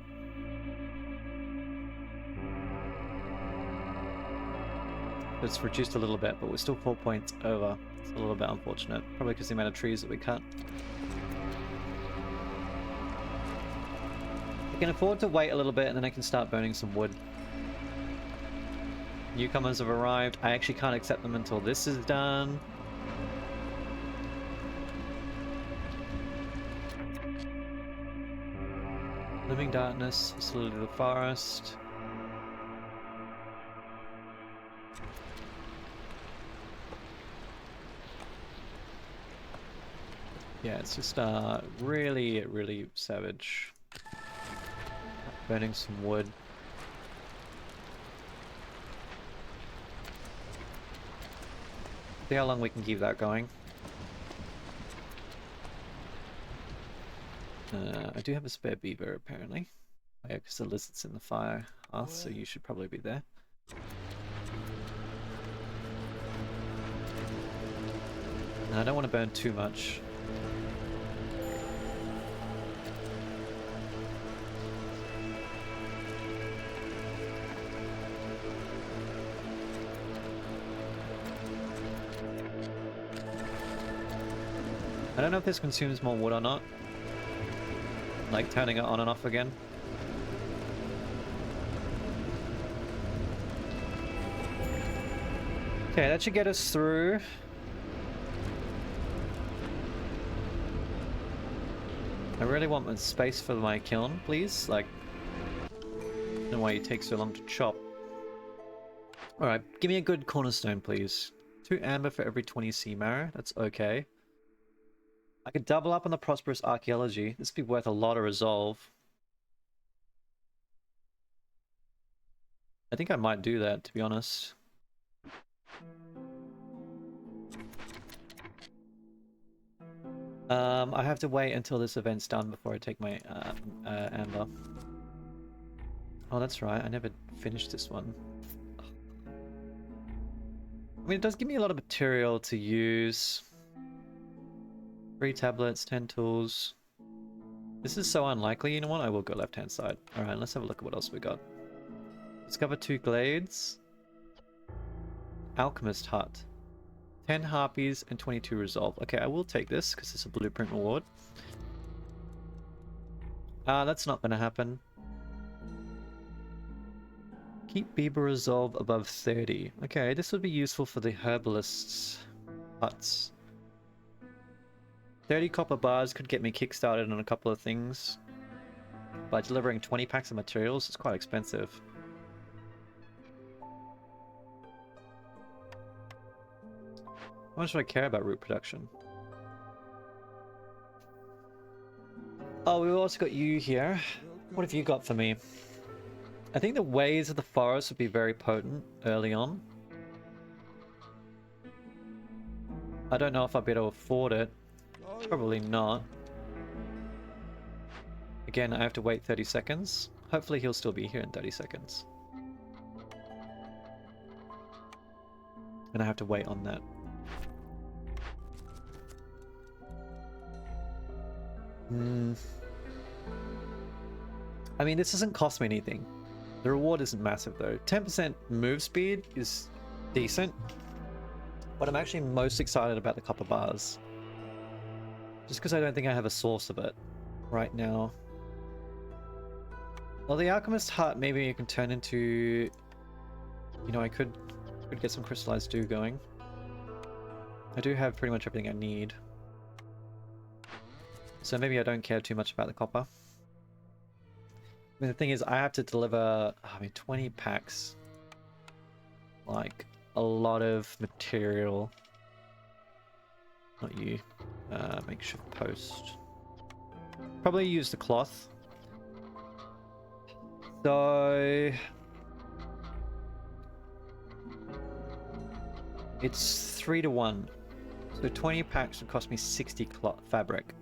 It's reduced a little bit, but we're still 4 points over. It's a little bit unfortunate. Probably because the amount of trees that we cut. I can afford to wait a little bit and then I can start burning some wood. Newcomers have arrived. I actually can't accept them until this is done. Living Darkness, Facility of the Forest. Yeah, it's just really, really savage. Burning some wood. See how long we can keep that going. I do have a spare beaver, apparently. Oh, yeah, because the lizard's in the fire hearth, so you should probably be there. No, I don't want to burn too much. I don't know if this consumes more wood or not. Like turning it on and off again. Okay, that should get us through. I really want my space for my kiln, please. Like, I don't know why it takes so long to chop. Alright, give me a good cornerstone, please. 2 amber for every 20 sea marrow. That's okay. I could double up on the prosperous archaeology. This would be worth a lot of resolve. I think I might do that, to be honest. I have to wait until this event's done before I take my amber. Oh, that's right. I never finished this one. I mean, it does give me a lot of material to use. 3 tablets, 10 tools. This is so unlikely. You know what? I will go left-hand side. Alright, let's have a look at what else we got. Discover 2 glades. Alchemist hut. 10 harpies and 22 resolve. Okay, I will take this because it's a blueprint reward. That's not going to happen. Keep Bieber resolve above 30. Okay, this would be useful for the herbalists' huts. 30 copper bars could get me kickstarted on a couple of things. by delivering 20 packs of materials, it's quite expensive. How much do I care about root production? Oh, we've also got you here. What have you got for me? I think the ways of the forest would be very potent early on. I don't know if I'll be able to afford it. Probably not. Again, I have to wait 30 seconds. Hopefully he'll still be here in 30 seconds. And I have to wait on that. I mean, this doesn't cost me anything. The reward isn't massive though. 10% move speed is decent. But I'm actually most excited about the copper bars. Just because I don't think I have a source of it right now. Well, the Alchemist Heart maybe you can turn into... You know, I could get some crystallized dew going. I do have pretty much everything I need. So maybe I don't care too much about the copper. I mean, the thing is, I have to deliver, 20 packs. Like, a lot of material. Not you. Makeshift post. Probably use the cloth. So... It's 3 to 1. So 20 packs would cost me 60 cloth fabric.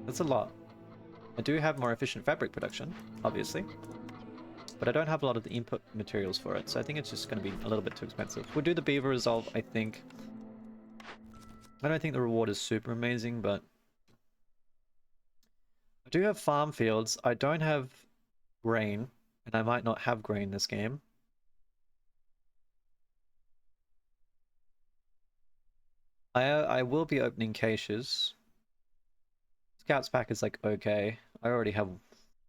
That's a lot. I do have more efficient fabric production, obviously. But I don't have a lot of the input materials for it, so I think it's just going to be a little bit too expensive. We'll do the beaver resolve, I think. I don't think the reward is super amazing, but... I do have farm fields. I don't have grain, and I might not have grain this game. I will be opening caches. Scouts pack is like okay. I already have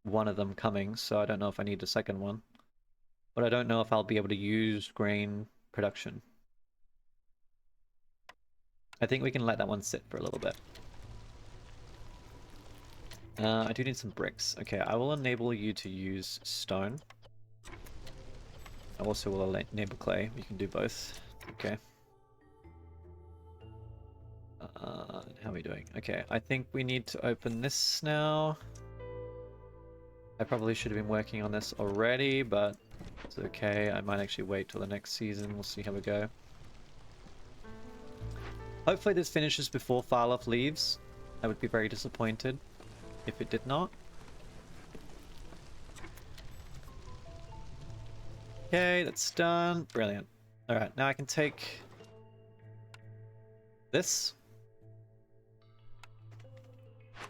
one of them coming, so I don't know if I need a second one. But I don't know if I'll be able to use grain production. I think we can let that one sit for a little bit. I do need some bricks. Okay, I will enable you to use stone. I also will enable clay. You can do both. Okay. How are we doing? Okay, I think we need to open this now. I probably should have been working on this already, but it's okay. I might actually wait till the next season. We'll see how we go. Hopefully this finishes before Farloff leaves. I would be very disappointed if it did not. Okay, that's done. Brilliant. Alright, now I can take this.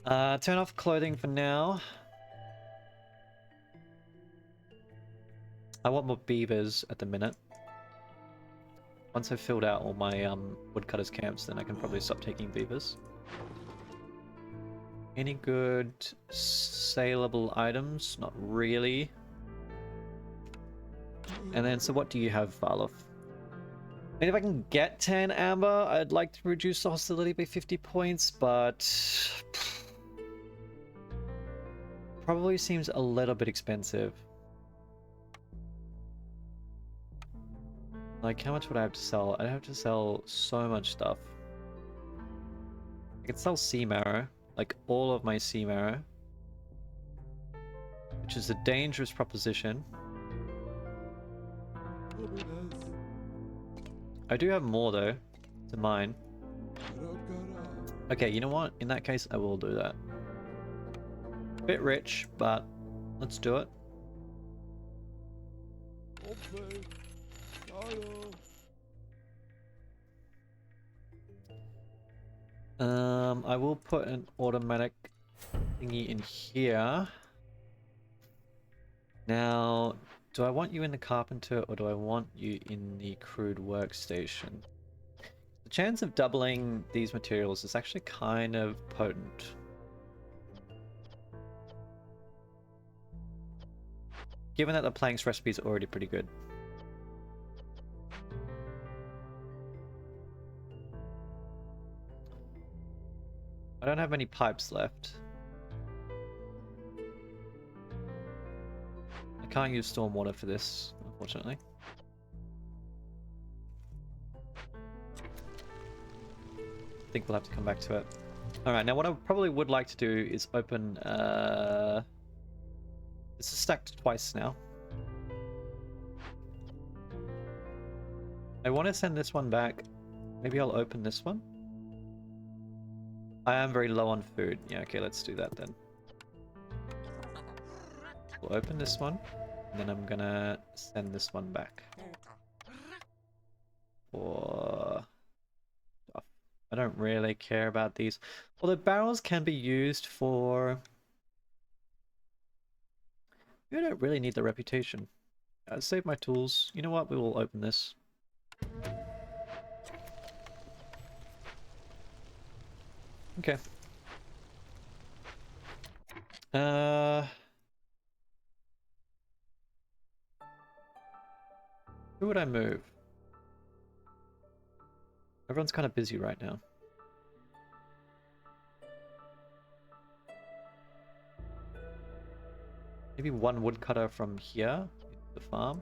Turn off clothing for now. I want more beavers at the minute. Once I've filled out all my woodcutters camps, then I can probably stop taking beavers. Any good saleable items? Not really. And then, so what do you have, Farloff? I mean, if I can get 10 amber, I'd like to reduce the hostility by 50 points, but... Probably seems a little bit expensive. Like, how much would I have to sell? I'd have to sell so much stuff. I could sell sea marrow, like all of my sea marrow, which is a dangerous proposition. I do have more though, to mine. Okay, you know what? In that case, I will do that. Bit rich, but let's do it. I will put an automatic thingy in here. Now, do I want you in the carpenter or do I want you in the crude workstation? The chance of doubling these materials is actually kind of potent. Given that the planks recipe is already pretty good. I don't have many pipes left. can't use stormwater for this, unfortunately. I think we'll have to come back to it. Alright, now what I probably would like to do is open... This is stacked twice now. I want to send this one back. Maybe I'll open this one. I am very low on food. Yeah, okay, let's do that then. We'll open this one, and then I'm gonna send this one back. For stuff. I don't really care about these. Although barrels can be used for... You don't really need the reputation. I'll save my tools. You know what? We will open this. Okay. Who would I move? Everyone's kind of busy right now. Maybe one woodcutter from here, the farm.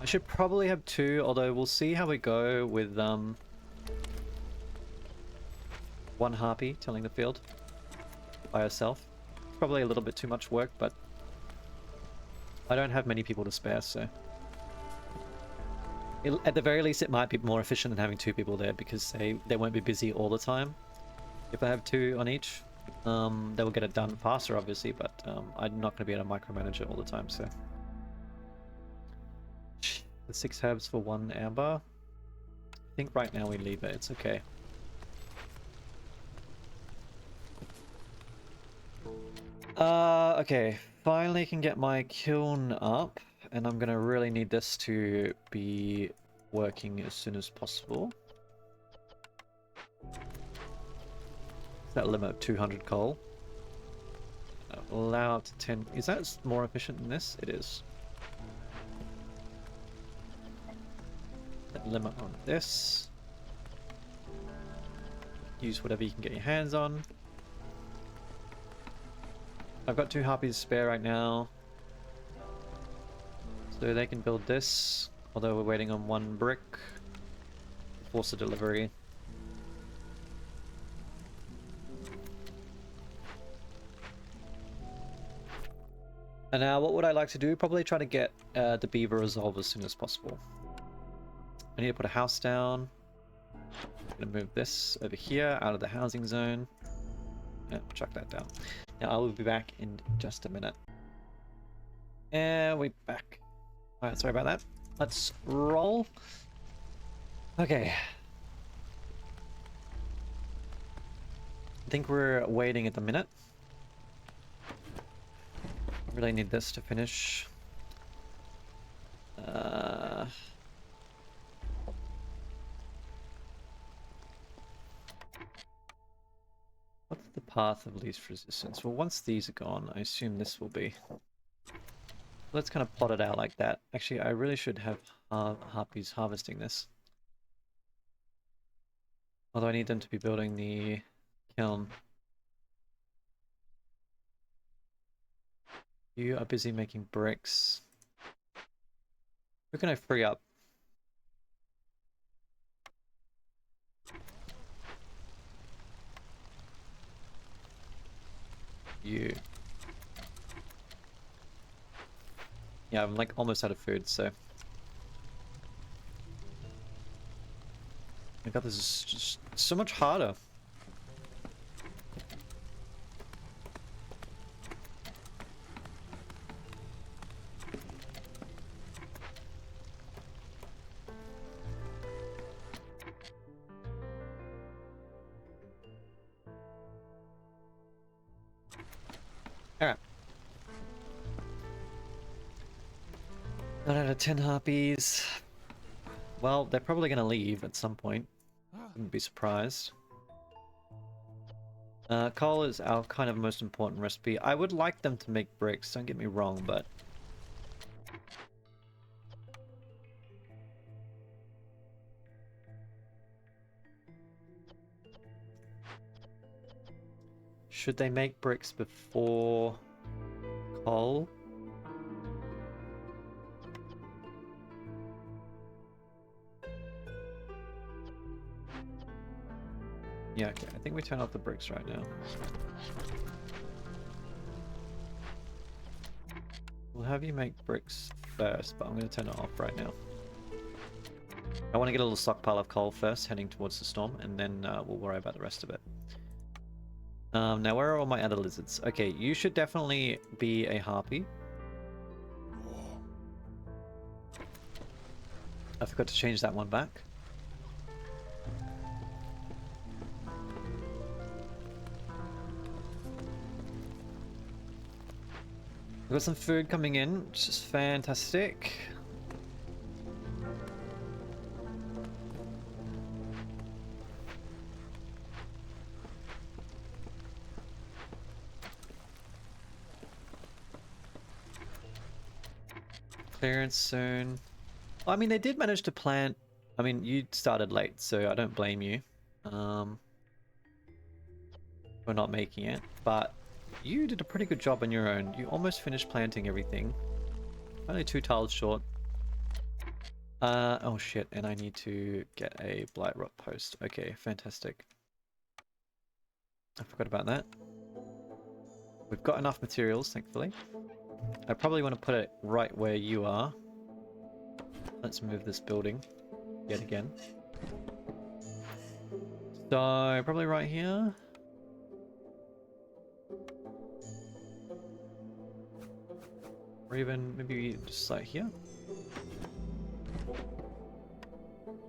I should probably have two, although we'll see how we go with one harpy tilling the field by herself. Probably a little bit too much work, but I don't have many people to spare, so... At the very least, it might be more efficient than having two people there, because they won't be busy all the time. If I have two on each, they will get it done faster, obviously, but I'm not going to be able to micromanage it all the time, so... The 6 herbs for 1 amber. I think right now we leave it, it's okay. Okay, finally can get my kiln up, and I'm gonna really need this to be working as soon as possible. That limit of 200 coal. Allow up to 10. Is that more efficient than this? It is. That limit on this. Use whatever you can get your hands on. I've got 2 harpies spare right now. So they can build this. Although we're waiting on 1 brick. Force a delivery. And now what would I like to do? Probably try to get the beaver resolved as soon as possible. I need to put a house down. I'm going to move this over here out of the housing zone. Yeah, chuck that down. Now I will be back in just a minute. And we're back. Alright, sorry about that. Let's roll. Okay. I think we're waiting at the minute. Really need this to finish. What's the path of least resistance? Well, once these are gone, I assume this will be. Let's kind of plot it out like that. Actually, I really should have harpies harvesting this. Although I need them to be building the kiln. You are busy making bricks. Who can I free up? You. Yeah, I'm like almost out of food, so. My god, this is just so much harder. Alright. 9 out of 10 harpies. Well, they're probably going to leave at some point. Wouldn't be surprised. Coal is our kind of most important recipe. I would like them to make bricks, don't get me wrong, but... Should they make bricks before coal? Yeah, okay. I think we turn off the bricks right now. We'll have you make bricks first, but I'm going to turn it off right now. I want to get a little stockpile of coal first, heading towards the storm, and then we'll worry about the rest of it. Now, where are all my other lizards? Okay, you should definitely be a harpy. I forgot to change that one back. We've got some food coming in, which is fantastic. Clearance soon. I mean, they did manage to plant. I mean, you started late, so I don't blame you for not making it. But you did a pretty good job on your own. You almost finished planting everything. Only 2 tiles short. Oh shit, and I need to get a blight rot post. Okay, fantastic. I forgot about that. We've got enough materials, thankfully. I probably want to put it right where you are. Let's move this building yet again. So, probably right here. Or even maybe just like here.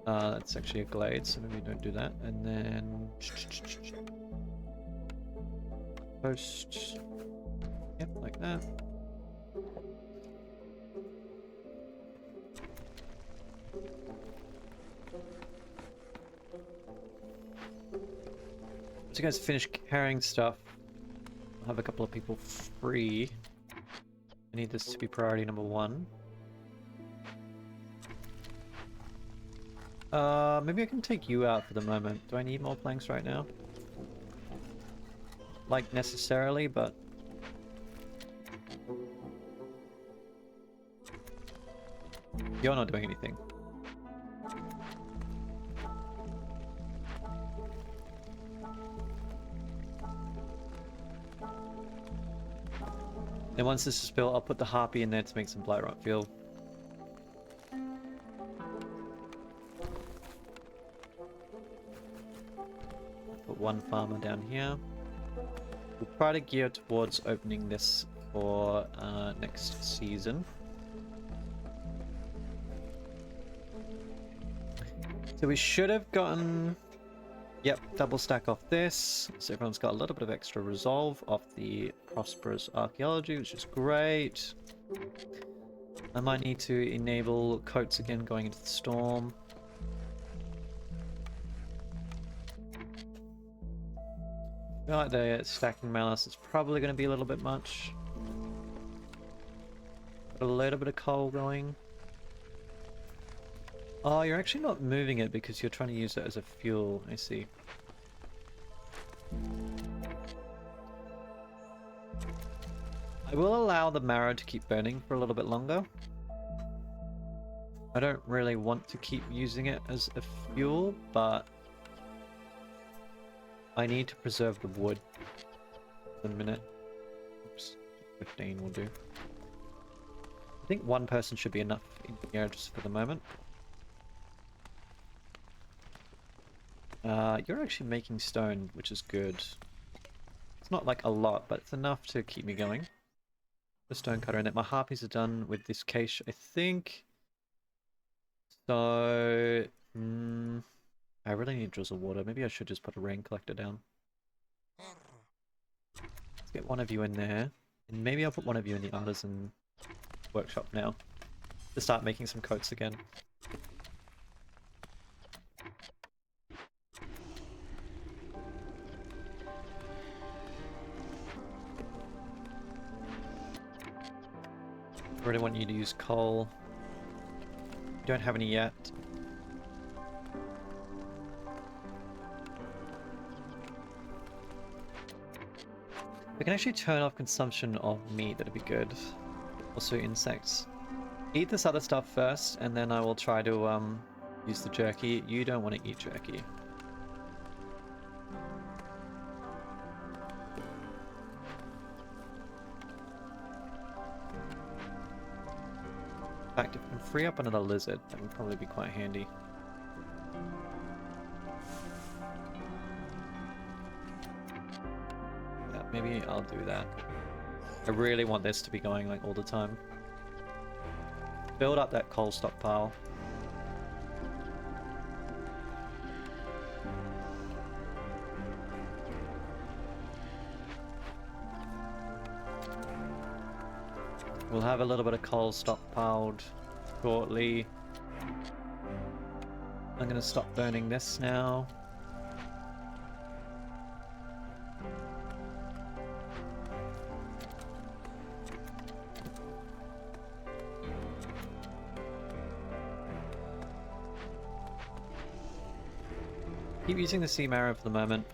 That's actually a glade, so maybe don't do that. And then post. Yep, like that. Once you guys finish carrying stuff, I'll have a couple of people free. I need this to be priority number 1. Maybe I can take you out for the moment. Do I need more planks right now? Like, necessarily, but... You're not doing anything. Then once this is built, I'll put the harpy in there to make some blight rot fuel. Put 1 farmer down here. We'll try to gear towards opening this for next season. So we should have gotten... Yep, double stack off this. So everyone's got a little bit of extra resolve off the Prosperous Archaeology, which is great. I might need to enable coats again going into the storm. I feel like the stacking malice is probably going to be a little bit much. Got a little bit of coal going. Oh, you're actually not moving it because you're trying to use it as a fuel. I see. I will allow the marrow to keep burning for a little bit longer. I don't really want to keep using it as a fuel, but I need to preserve the wood for a minute. Oops, 15 will do. I think 1 person should be enough in here just for the moment. You're actually making stone, which is good. It's not like a lot, but it's enough to keep me going. The stone cutter in it. My harpies are done with this cache, I think. So, I really need drizzle water. Maybe I should just put a rain collector down. Let's get 1 of you in there. And maybe I'll put 1 of you in the artisan workshop now. To start making some coats again. I really want you to use coal. You don't have any yet. We can actually turn off consumption of meat, that'd be good. Also insects. Eat this other stuff first, and then I will try to use the jerky. You don't want to eat jerky. In fact, if we can free up another lizard, that would probably be quite handy. Yeah, maybe I'll do that. I really want this to be going like all the time. Build up that coal stockpile. We'll have a little bit of coal stockpiled shortly. I'm gonna stop burning this now. Keep using the sea marrow for the moment.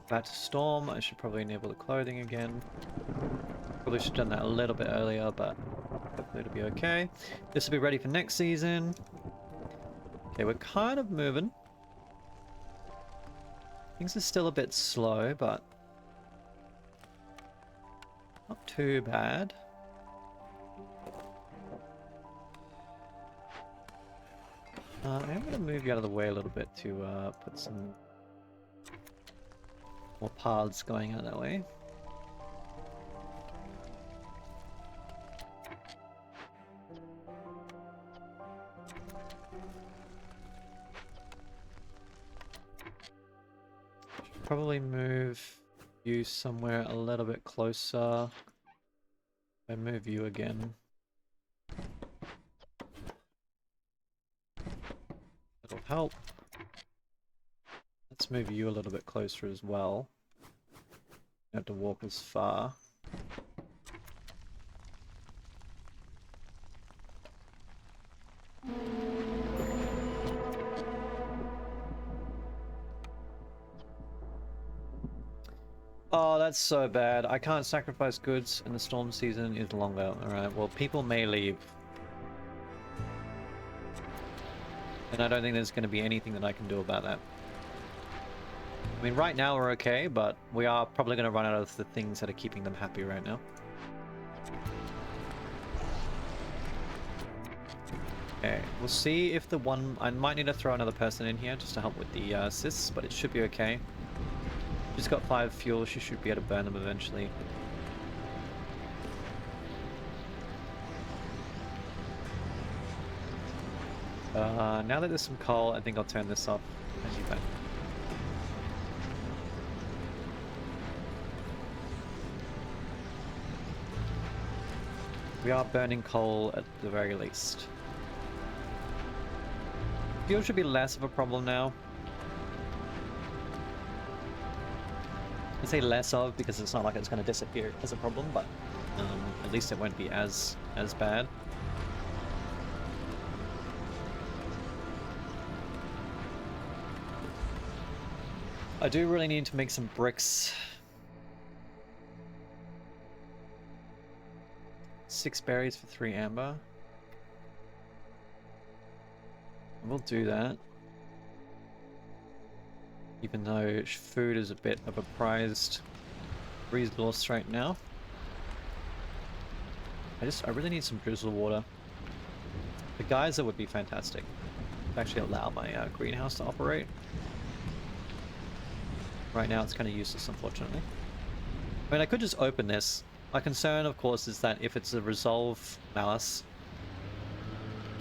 Back to storm. I should probably enable the clothing again. Probably should have done that a little bit earlier, but hopefully it'll be okay. This will be ready for next season. Okay, we're kind of moving. Things are still a bit slow, but not too bad. I am going to move you out of the way a little bit to put some more paths going out that way. Should probably move you somewhere a little bit closer. I move you again. That'll help. Let's move you a little bit closer as well. You have to walk as far. Oh, that's so bad. I can't sacrifice goods and the storm season is longer. Alright, well, people may leave. And I don't think there's going to be anything that I can do about that. I mean, right now we're okay, but we are probably going to run out of the things that are keeping them happy right now. Okay, we'll see if the one... I might need to throw another person in here just to help with the assists, but it should be okay. She's got 5 fuel, she should be able to burn them eventually. Now that there's some coal, I think I'll turn this off. As you back. We are burning coal at the very least. Fuel should be less of a problem now. I say less of because it's not like it's going to disappear as a problem, but at least it won't be as bad. I do really need to make some bricks. 6 berries for 3 amber. We'll do that. Even though food is a bit of a prized resource right now. I really need some drizzle water. The geyser would be fantastic. To actually allow my greenhouse to operate. Right now it's kind of useless, unfortunately. I mean, I could just open this. My concern, of course, is that if it's a resolve malice,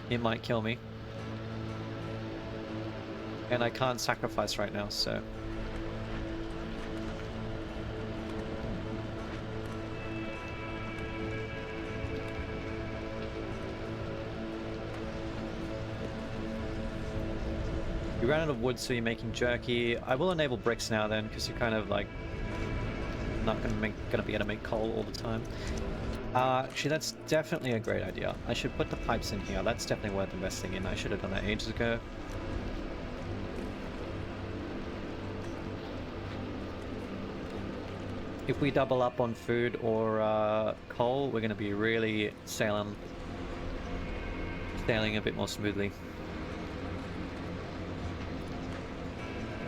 it might kill me. And I can't sacrifice right now, so... You ran out of wood, so you're making jerky. I will enable bricks now then, because you're kind of like... not gonna be able to make coal all the time. Actually, that's definitely a great idea. I should put the pipes in here. That's definitely worth investing in. I should have done that ages ago. If we double up on food or coal, we're going to be really sailing a bit more smoothly.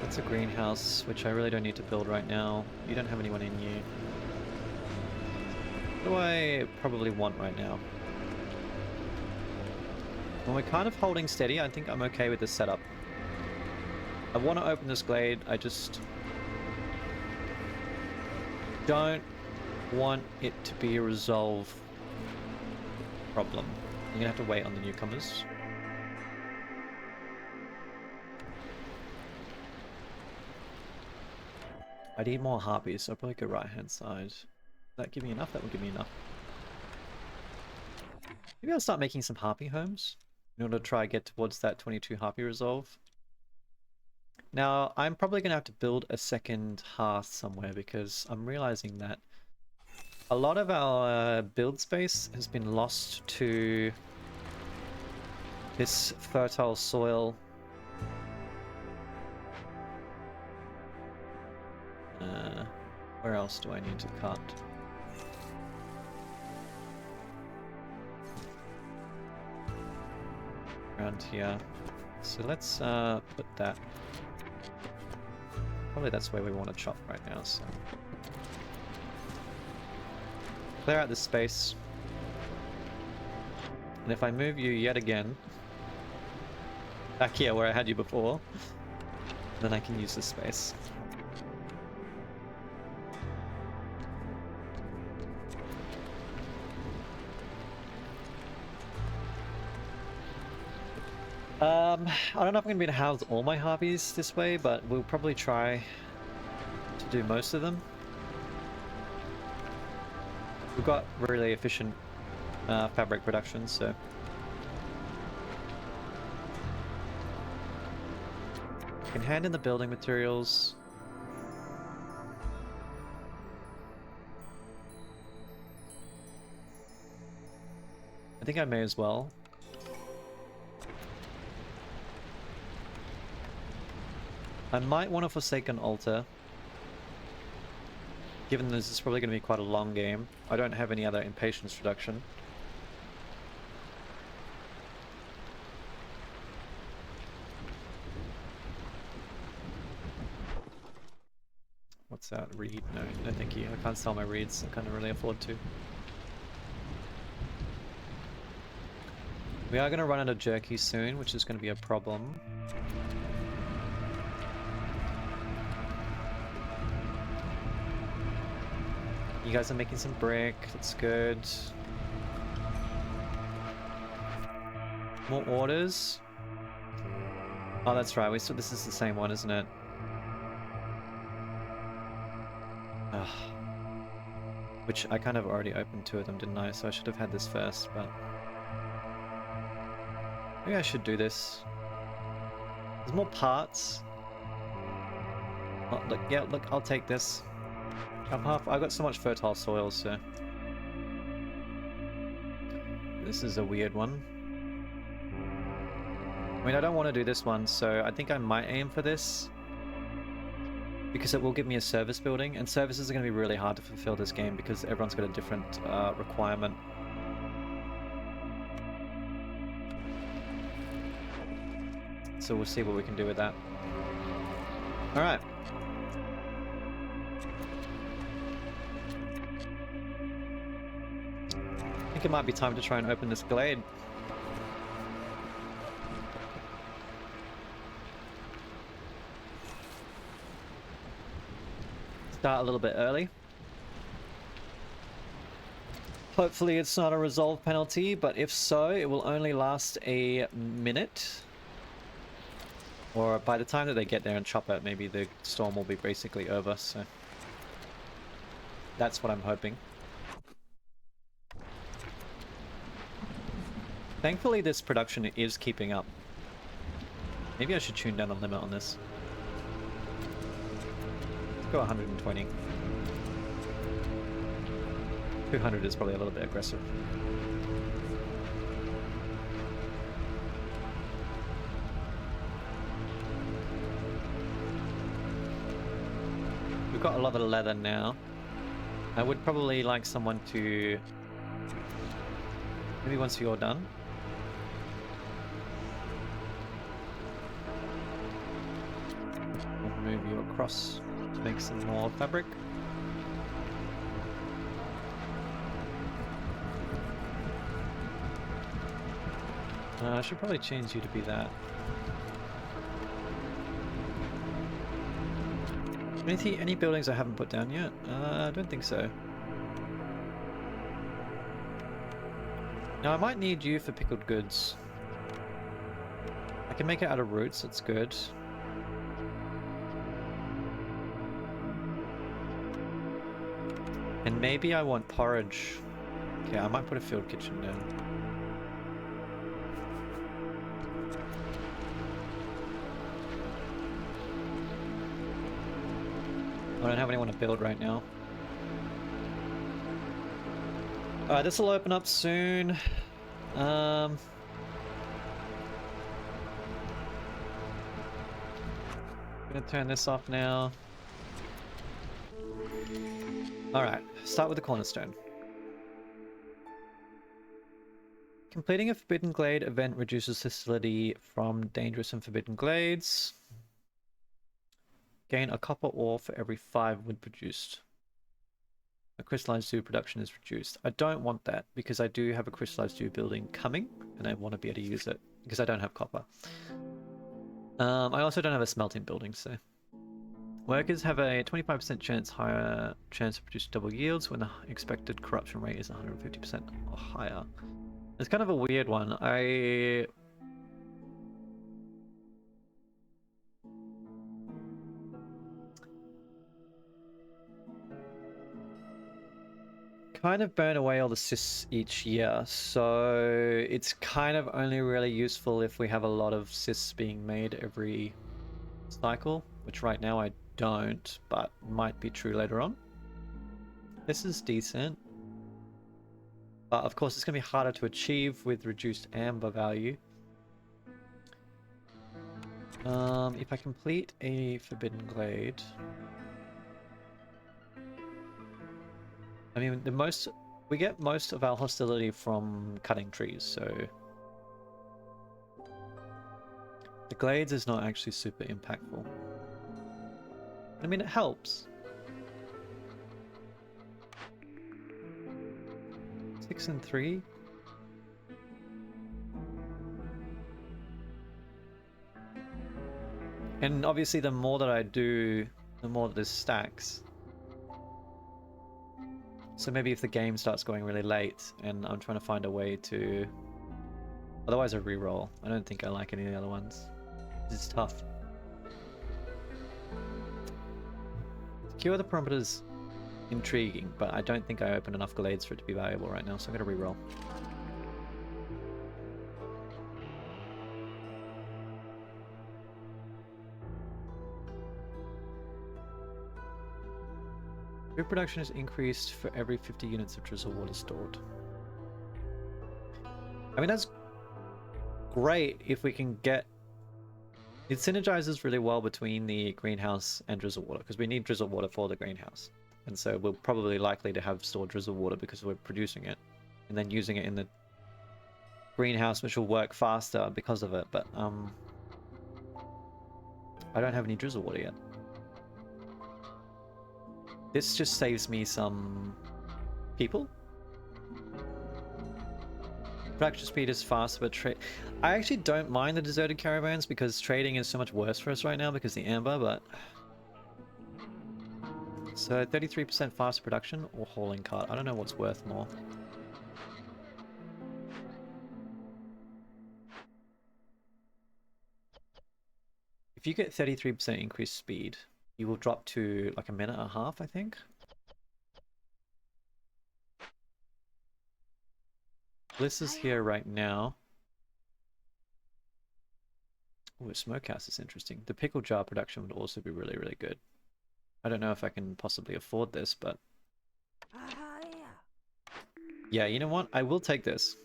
That's a greenhouse, which I really don't need to build right now. You don't have anyone in you. What do I probably want right now? When we're kind of holding steady, I think I'm okay with this setup. I want to open this glade, I just don't want it to be a resolve problem. I'm gonna have to wait on the newcomers. I need more harpies, so I'll probably go right hand side. That give me enough? That will give me enough. Maybe I'll start making some harpy homes in order to try and get towards that 22 harpy resolve. Now, I'm probably going to have to build a second hearth somewhere because I'm realizing that a lot of our build space has been lost to this fertile soil. Where else do I need to cut? Around here. So let's put that. Probably that's where we want to chop right now, so. Clear out this space. And if I move you yet again, back here where I had you before, then I can use this space. I don't know if I'm going to be able to house all my harpies this way, but we'll probably try to do most of them. We've got really efficient fabric production, so... I can hand in the building materials. I think I may as well. I might want to forsake an altar, given this is probably going to be quite a long game. I don't have any other impatience reduction. What's that? Reed? No thank you. I can't sell my reeds. I can't really afford to. We are going to run out of jerky soon, which is going to be a problem. You guys are making some brick, that's good. More orders? Oh, that's right, this is the same one, isn't it? Ugh. Which I kind of already opened two of them, didn't I? So I should have had this first, but... maybe I should do this. There's more parts. Oh, look, yeah, look, I'll take this. I've got so much fertile soil, so... this is a weird one. I mean, I don't want to do this one, so I think I might aim for this. Because it will give me a service building, and services are going to be really hard to fulfill this game because everyone's got a different requirement. So we'll see what we can do with that. Alright. I think it might be time to try and open this glade. Start a little bit early. Hopefully it's not a resolve penalty, but if so, it will only last a minute. Or by the time that they get there and chop it, maybe the storm will be basically over, so... that's what I'm hoping. Thankfully this production is keeping up. Maybe I should tune down the limit on this. Let's go 120. 200 is probably a little bit aggressive. We've got a lot of leather now. I would probably like someone to... Maybe once you're done. I'll move you across to make some more fabric. I should probably change you to be that. Any buildings I haven't put down yet? I don't think so. Now I might need you for pickled goods. I can make it out of roots, that's good. And maybe I want porridge. Okay, I might put a field kitchen down. I don't have anyone to build right now. Alright, this will open up soon. Gonna turn this off now. Alright, start with the cornerstone. Completing a Forbidden Glade event reduces hostility from dangerous and forbidden glades. Gain a copper ore for every 5 wood produced. A crystallized dew production is reduced. I don't want that because I do have a crystallized dew building coming and I want to be able to use it because I don't have copper. I also don't have a smelting building, so... Workers have a 25% higher chance to produce double yields when the expected corruption rate is 150% or higher. It's kind of a weird one. I kind of burn away all the cysts each year, so it's kind of only really useful if we have a lot of cysts being made every cycle, which right now I don't, but might be true later on. This is decent, but of course it's going to be harder to achieve with reduced amber value. If I complete a Forbidden Glade, I mean, we get most of our hostility from cutting trees, so the glades is not actually super impactful. I mean, it helps. 6 and 3. And obviously the more that I do, the more that this stacks. So maybe if the game starts going really late and I'm trying to find a way to... Otherwise I reroll. I don't think I like any of the other ones. This is tough. Secure the Perimeter's intriguing, but I don't think I opened enough glades for it to be valuable right now, so I'm going to reroll. Food production is increased for every 50 units of drizzle water stored. I mean, that's great if we can get... It synergizes really well between the greenhouse and drizzle water, because we need drizzle water for the greenhouse. And so we're probably likely to have stored drizzle water because we're producing it. And then using it in the greenhouse, which will work faster because of it. But, I don't have any drizzle water yet. This just saves me some people. Production speed is faster, but trade... I actually don't mind the deserted caravans because trading is so much worse for us right now because the amber, but... So 33% faster production or hauling cart. I don't know what's worth more. If you get 33% increased speed, you will drop to like 1.5 minutes, I think. Bliss is here right now. Oh, a smokehouse is interesting. The pickle jar production would also be really, really good. I don't know if I can possibly afford this, but... Yeah, you know what? I will take this.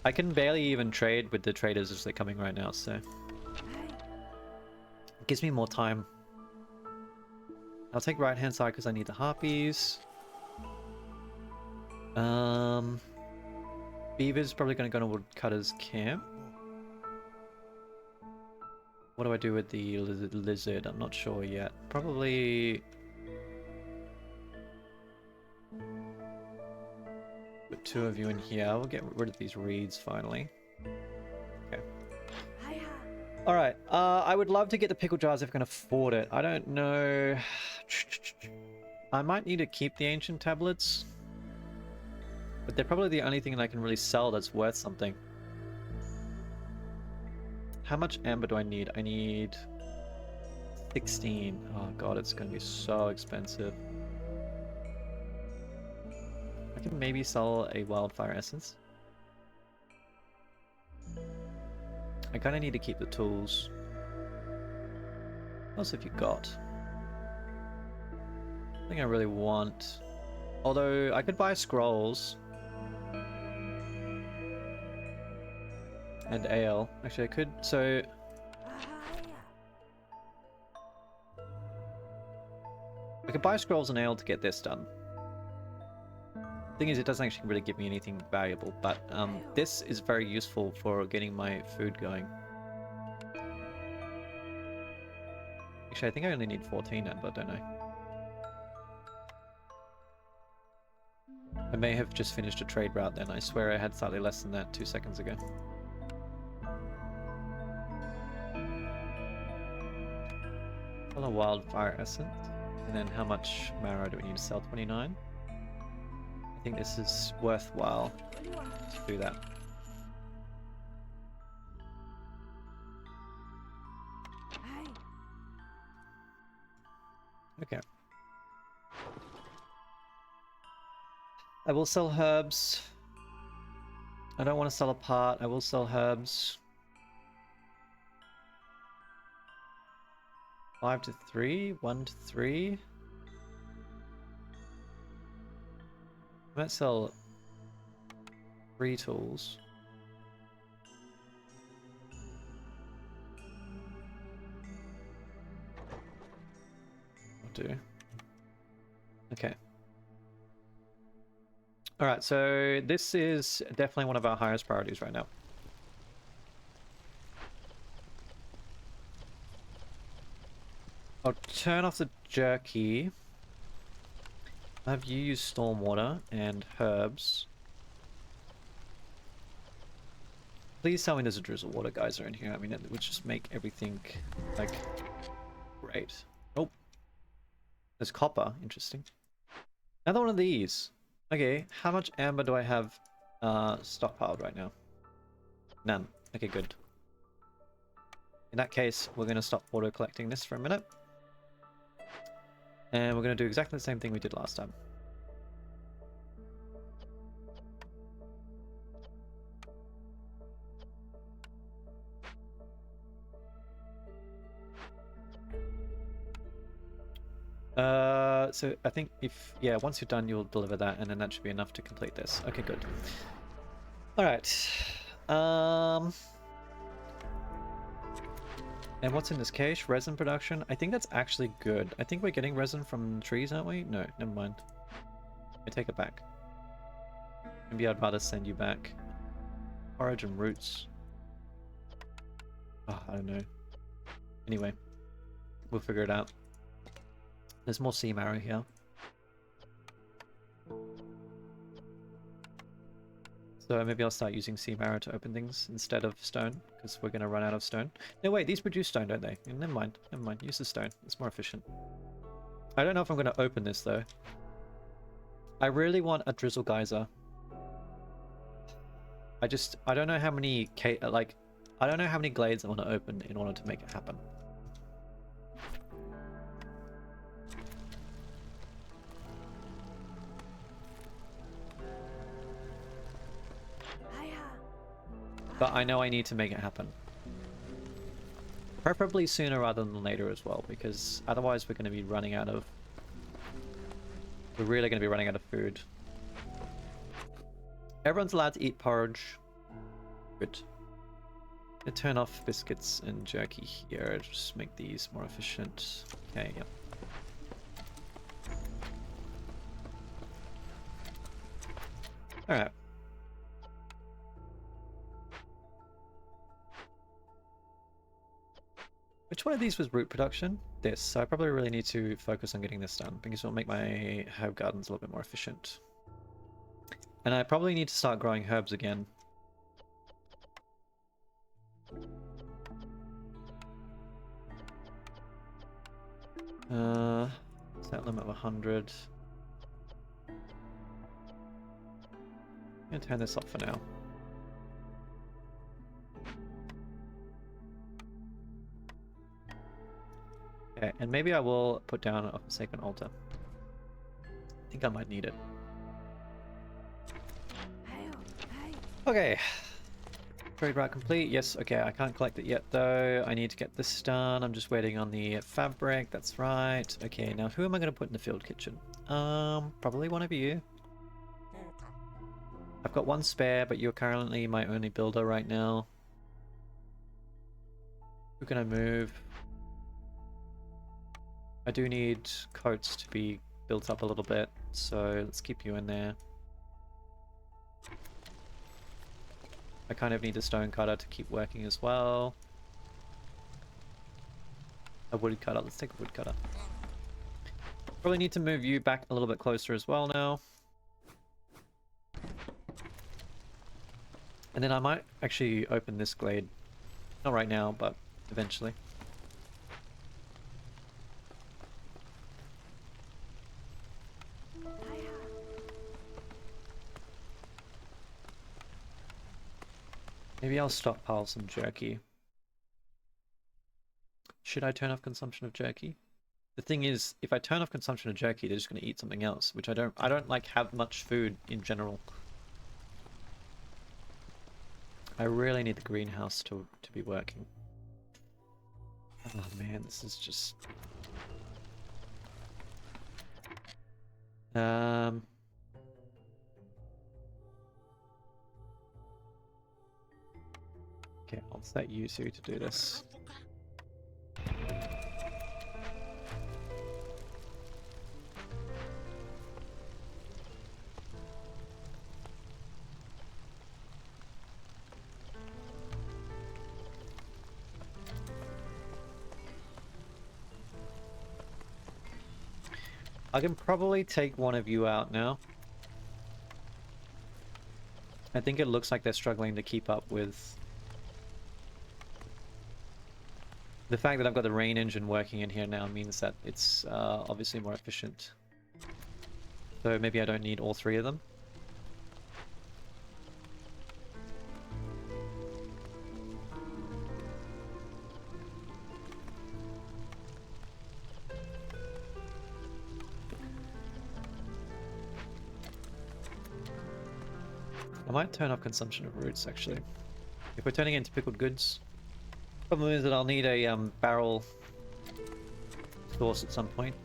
I can barely even trade with the traders as they're coming right now, so... It gives me more time. I'll take right-hand side because I need the harpies. Beaver's probably going to go to Woodcutter's camp. What do I do with the lizard? I'm not sure yet. Probably... Put 2 of you in here. We'll get rid of these reeds finally. Okay. Alright, I would love to get the pickle jars if I can afford it. I don't know... I might need to keep the ancient tablets. But they're probably the only thing that I can really sell that's worth something. How much amber do I need? I need 16. Oh god, it's going to be so expensive. I can maybe sell a wildfire essence. I kind of need to keep the tools. What else have you got? I think I really want... Although, I could buy scrolls. And ale. Actually, I could... So... I could buy scrolls and ale to get this done. Thing is, it doesn't actually really give me anything valuable, but this is very useful for getting my food going. Actually, I think I only need 14 amber, don't I? I may have just finished a trade route then. I swear I had slightly less than that 2 seconds ago. Well, a wildfire essence. And then how much marrow do we need to sell? 29? I think this is worthwhile to do that. Okay. I will sell herbs. I don't want to sell a part. I will sell herbs. 5 to 3, 1 to 3. I might sell 3 tools. I'll do. Okay. Alright, so this is definitely one of our highest priorities right now. I'll turn off the jerky. Have you used stormwater and herbs? Please tell me there's a drizzle water geyser in here. I mean, it would just make everything, like, great. Oh. There's copper. Interesting. Another one of these. Okay, how much amber do I have stockpiled right now? None. Okay, good. In that case, we're going to stop auto collecting this for a minute. And we're going to do exactly the same thing we did last time. So I think if, yeah, once you're done, you'll deliver that, and then that should be enough to complete this. Okay, good. Alright. And what's in this cache? Resin production? I think that's actually good. I think we're getting resin from trees, aren't we? No, never mind. I take it back. Maybe I'd rather send you back. Forage and roots. Oh, I don't know. Anyway, we'll figure it out. There's more sea marrow here. So maybe I'll start using sea marrow to open things instead of stone, because we're going to run out of stone. No, wait, these produce stone, don't they? Never mind, never mind. Use the stone. It's more efficient. I don't know if I'm going to open this, though. I really want a drizzle geyser. I don't know how many, I don't know how many glades I want to open in order to make it happen. But I know I need to make it happen. Preferably sooner rather than later as well, because otherwise we're going to be running out of We're really going to be running out of food. Everyone's allowed to eat porridge. Good. I'm gonna turn off biscuits and jerky here, just make these more efficient. Okay, yep. Alright. Which one of these was root production? This. So I probably really need to focus on getting this done because it'll make my herb gardens a little bit more efficient. And I probably need to start growing herbs again. Set limit of 100. I'm gonna turn this off for now. Okay, and maybe I will put down a Forsaken Altar. I think I might need it. Okay. Trade route complete. Yes, okay, I can't collect it yet though. I need to get this done. I'm just waiting on the fabric. That's right. Okay, now who am I going to put in the field kitchen? Probably one of you. I've got one spare, but you're currently my only builder right now. Who can I move? I do need coats to be built up a little bit, so let's keep you in there. I kind of need a stone cutter to keep working as well. A wood cutter. Let's take a wood cutter. Probably need to move you back a little bit closer as well now. And then I might actually open this glade. Not right now, but eventually. Maybe I'll stockpile some jerky. Should I turn off consumption of jerky? The thing is, if I turn off consumption of jerky, they're just going to eat something else, which I don't like have much food in general. I really need the greenhouse to be working. Oh man, this is just... Okay, I'll set you two to do this. I can probably take one of you out now. I think it looks like they're struggling to keep up with the fact that I've got the rain engine working in here now means that it's obviously more efficient. So maybe I don't need all three of them. I might turn off consumption of roots actually. If we're turning it into pickled goods. Problem is that I'll need a barrel source at some point,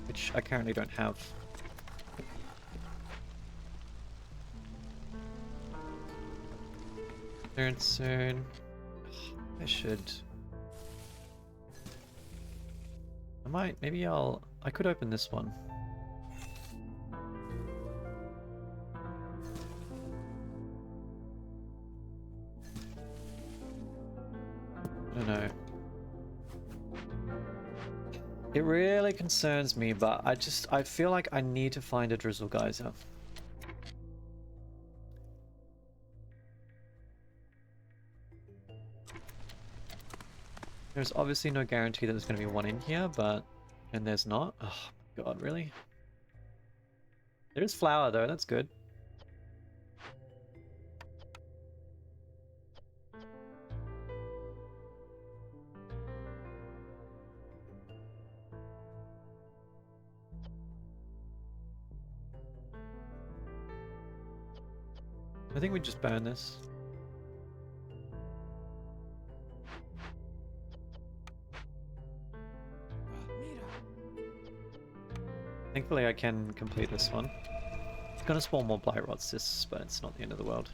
which I currently don't have. Turn soon. I should. I could open this one. I don't know. It really concerns me, but I feel like I need to find a drizzle geyser. There's obviously no guarantee that there's going to be one in here, and there's not. Oh my god, really? There is flour though, that's good. I think we just burn this. I think Thankfully I can complete this one. It's gonna spawn more blight rot cysts, but it's not the end of the world.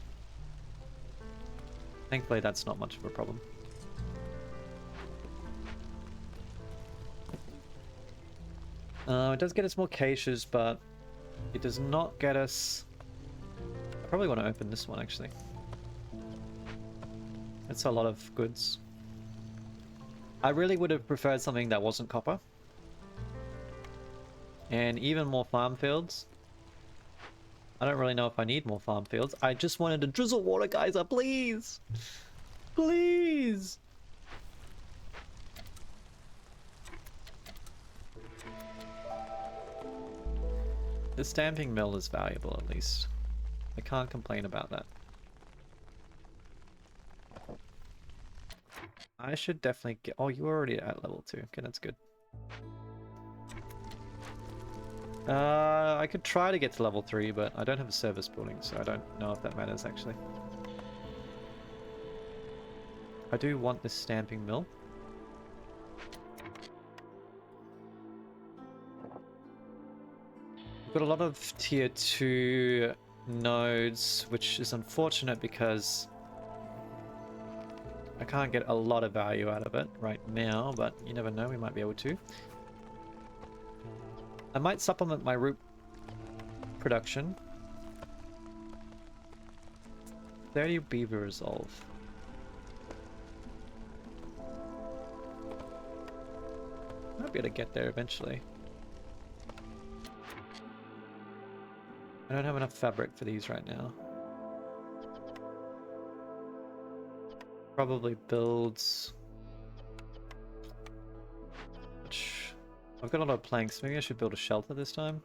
Thankfully that's not much of a problem. It does get us more caches, but it does not get us... I probably want to open this one actually. It's a lot of goods. I really would have preferred something that wasn't copper. And even more farm fields. I don't really know if I need more farm fields. I just wanted a drizzle water geyser, please! Please! The stamping mill is valuable at least. I can't complain about that. I should definitely get... Oh, you're already at level 2. Okay, that's good. I could try to get to level 3, but I don't have a service building, so I don't know if that matters actually. I do want this stamping mill. We've got a lot of tier 2 nodes, which is unfortunate because I can't get a lot of value out of it right now, but you never know, we might be able to. I might supplement my root production. 30 beaver resolve. Might be able to get there eventually. I don't have enough fabric for these right now. Probably builds... I've got a lot of planks. Maybe I should build a shelter this time.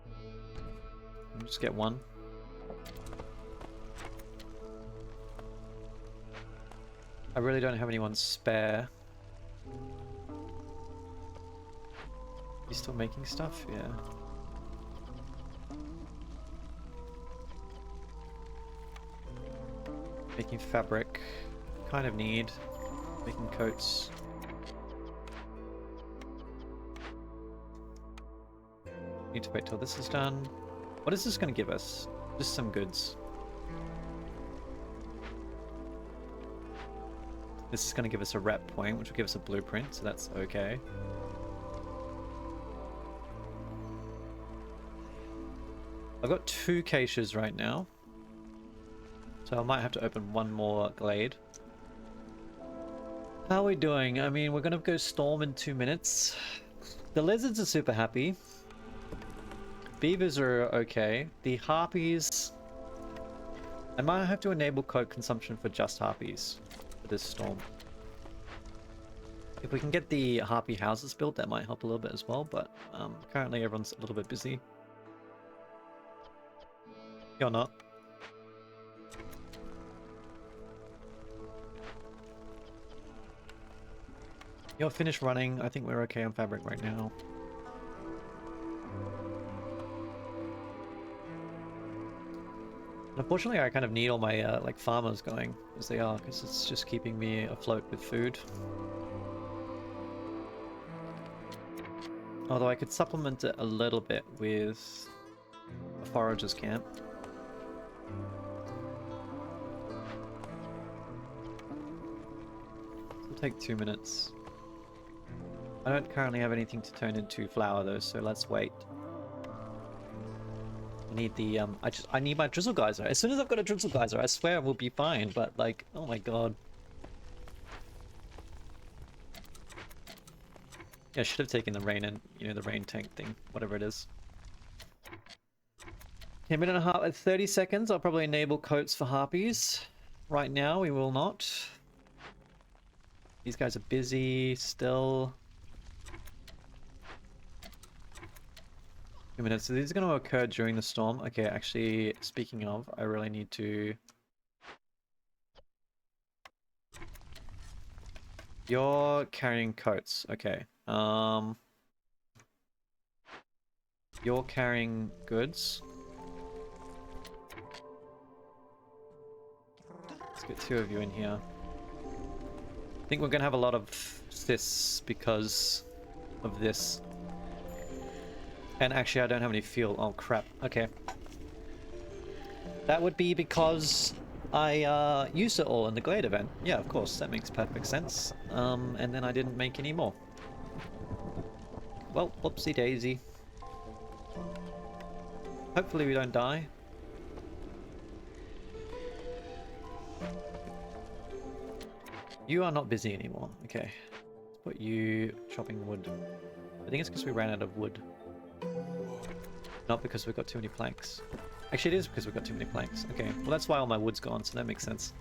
I'll just get one. I really don't have anyone spare. You still making stuff? Yeah. Making fabric. Kind of need. Making coats. Need to wait till this is done. What is this going to give us? Just some goods. This is going to give us a rep point, which will give us a blueprint, so that's okay. I've got 2 caches right now, so I might have to open one more glade. How are we doing? I mean, we're going to go storm in 2 minutes. The lizards are super happy. Beavers are okay. The harpies... I might have to enable code consumption for just harpies for this storm. If we can get the harpy houses built, that might help a little bit as well, but currently everyone's a little bit busy. You're not. You're finished running. I think we're okay on fabric right now. Unfortunately, I kind of need all my like farmers going as they are, because it's just keeping me afloat with food. Although I could supplement it a little bit with a forager's camp. It'll take 2 minutes. I don't currently have anything to turn into flour though, so let's wait. I need the I need my drizzle geyser. As soon as I've got a drizzle geyser, I swear we'll be fine, but like, oh my god. Yeah, I should have taken the rain and, you know, the rain tank thing, whatever it is. 10 minutes and a half at 30 seconds. I'll probably enable coats for harpies. Right now, we will not. These guys are busy still. 2 minutes. So these are going to occur during the storm. Okay, actually, speaking of, I really need to... You're carrying coats. Okay. You're carrying goods. Let's get 2 of you in here. I think we're going to have a lot of cysts because of this. And actually, I don't have any fuel. Oh, crap. Okay. That would be because I used it all in the Glade event. Yeah, of course. That makes perfect sense. And then I didn't make any more. Well, whoopsie daisy. Hopefully we don't die. You are not busy anymore. Okay. Let's put you chopping wood. I think it's because we ran out of wood. Not because we got too many planks. Actually, it is because we got too many planks. Okay, well that's why all my wood's gone, so that makes sense.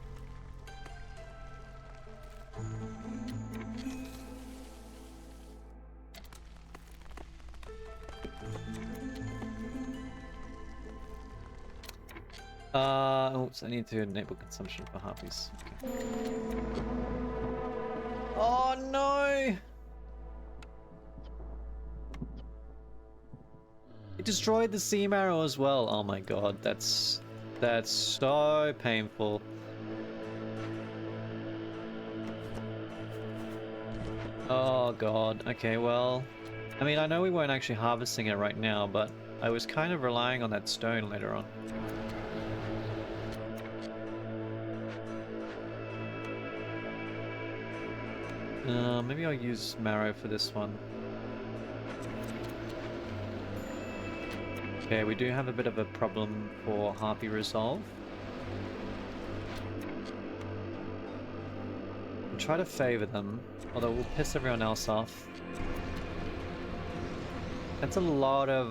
Oops, I need to enable consumption for harpies. Okay. Oh no! It destroyed the seam arrow as well. Oh my god, that's so painful. Oh god. Okay, well, I mean, I know we weren't actually harvesting it right now, but I was kind of relying on that stone later on. Maybe I'll use marrow for this one. Okay, we do have a bit of a problem for harpy resolve. We'll try to favor them, although we'll piss everyone else off. That's a lot of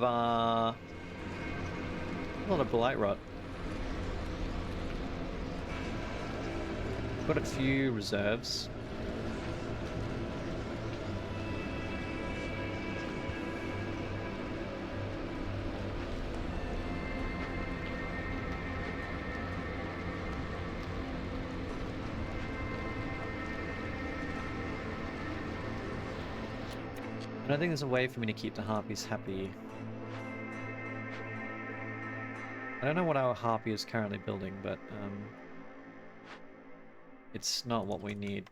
blight rot. Got a few reserves. I don't think there's a way for me to keep the harpies happy. I don't know what our harpy is currently building, but it's not what we need.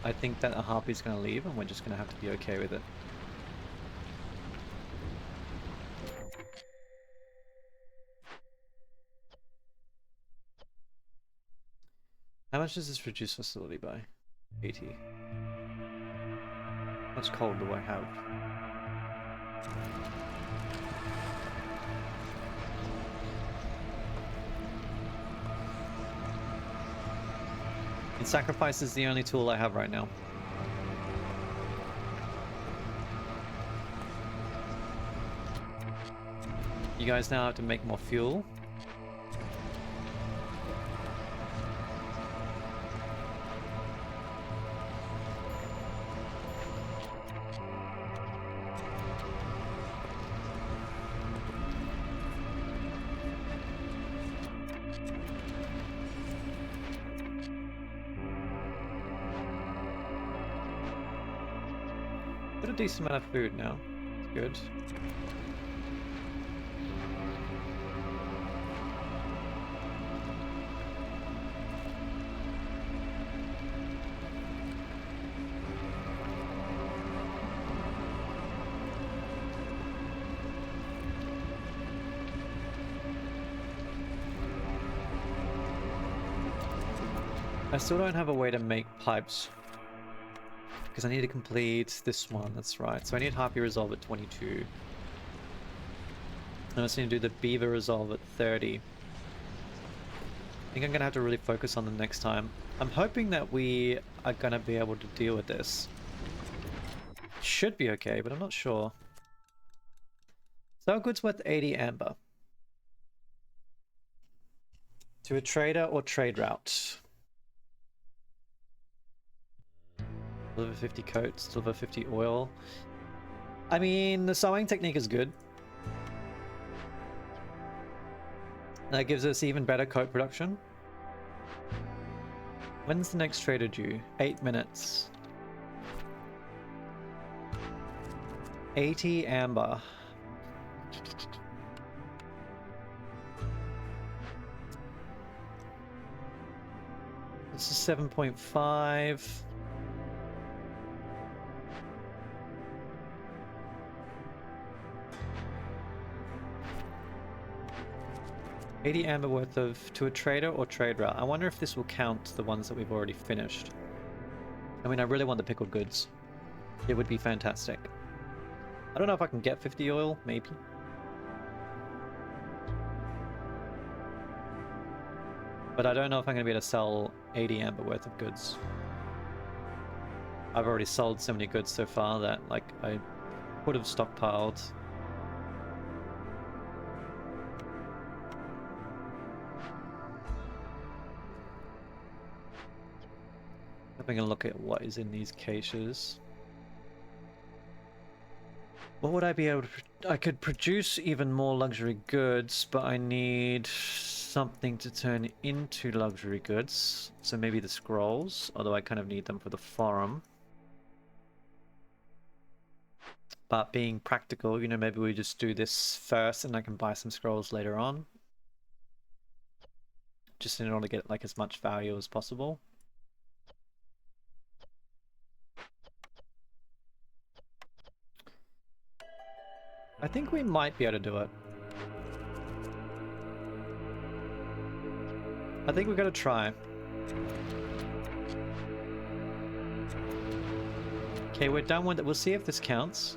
I think that a harpy's going to leave and we're just going to have to be okay with it. How much does this reduce facility by? 80. How much coal do I have? And sacrifice is the only tool I have right now. You guys now have to make more fuel. Got a decent amount of food now. It's good. I still don't have a way to make pipes because I need to complete this one. That's right. So I need Harpy Resolve at 22. I also need to do the Beaver Resolve at 30. I think I'm gonna have to really focus on them next time. I'm hoping that we are gonna be able to deal with this. Should be okay, but I'm not sure. So good's worth 80 amber. To a trader or trade route. Deliver 50 coats, deliver 50 oil. I mean, the sewing technique is good. That gives us even better coat production. When's the next trader due? 8 minutes. 80 amber. This is 7.5. $80 amber worth of to a trader or trade route. I wonder if this will count the ones that we've already finished. I mean, I really want the pickled goods. It would be fantastic. I don't know if I can get 50 oil, maybe. But I don't know if I'm going to be able to sell 80 amber worth of goods. I've already sold so many goods so far that, like, I would have stockpiled. Having a look at what is in these caches. What would I be able to... I could produce even more luxury goods, but I need something to turn into luxury goods. So maybe the scrolls, although I kind of need them for the forum. But being practical, you know, maybe we just do this first and I can buy some scrolls later on. Just in order to get like as much value as possible. I think we might be able to do it. I think we're gonna try. Okay, we're done with it. We'll see if this counts.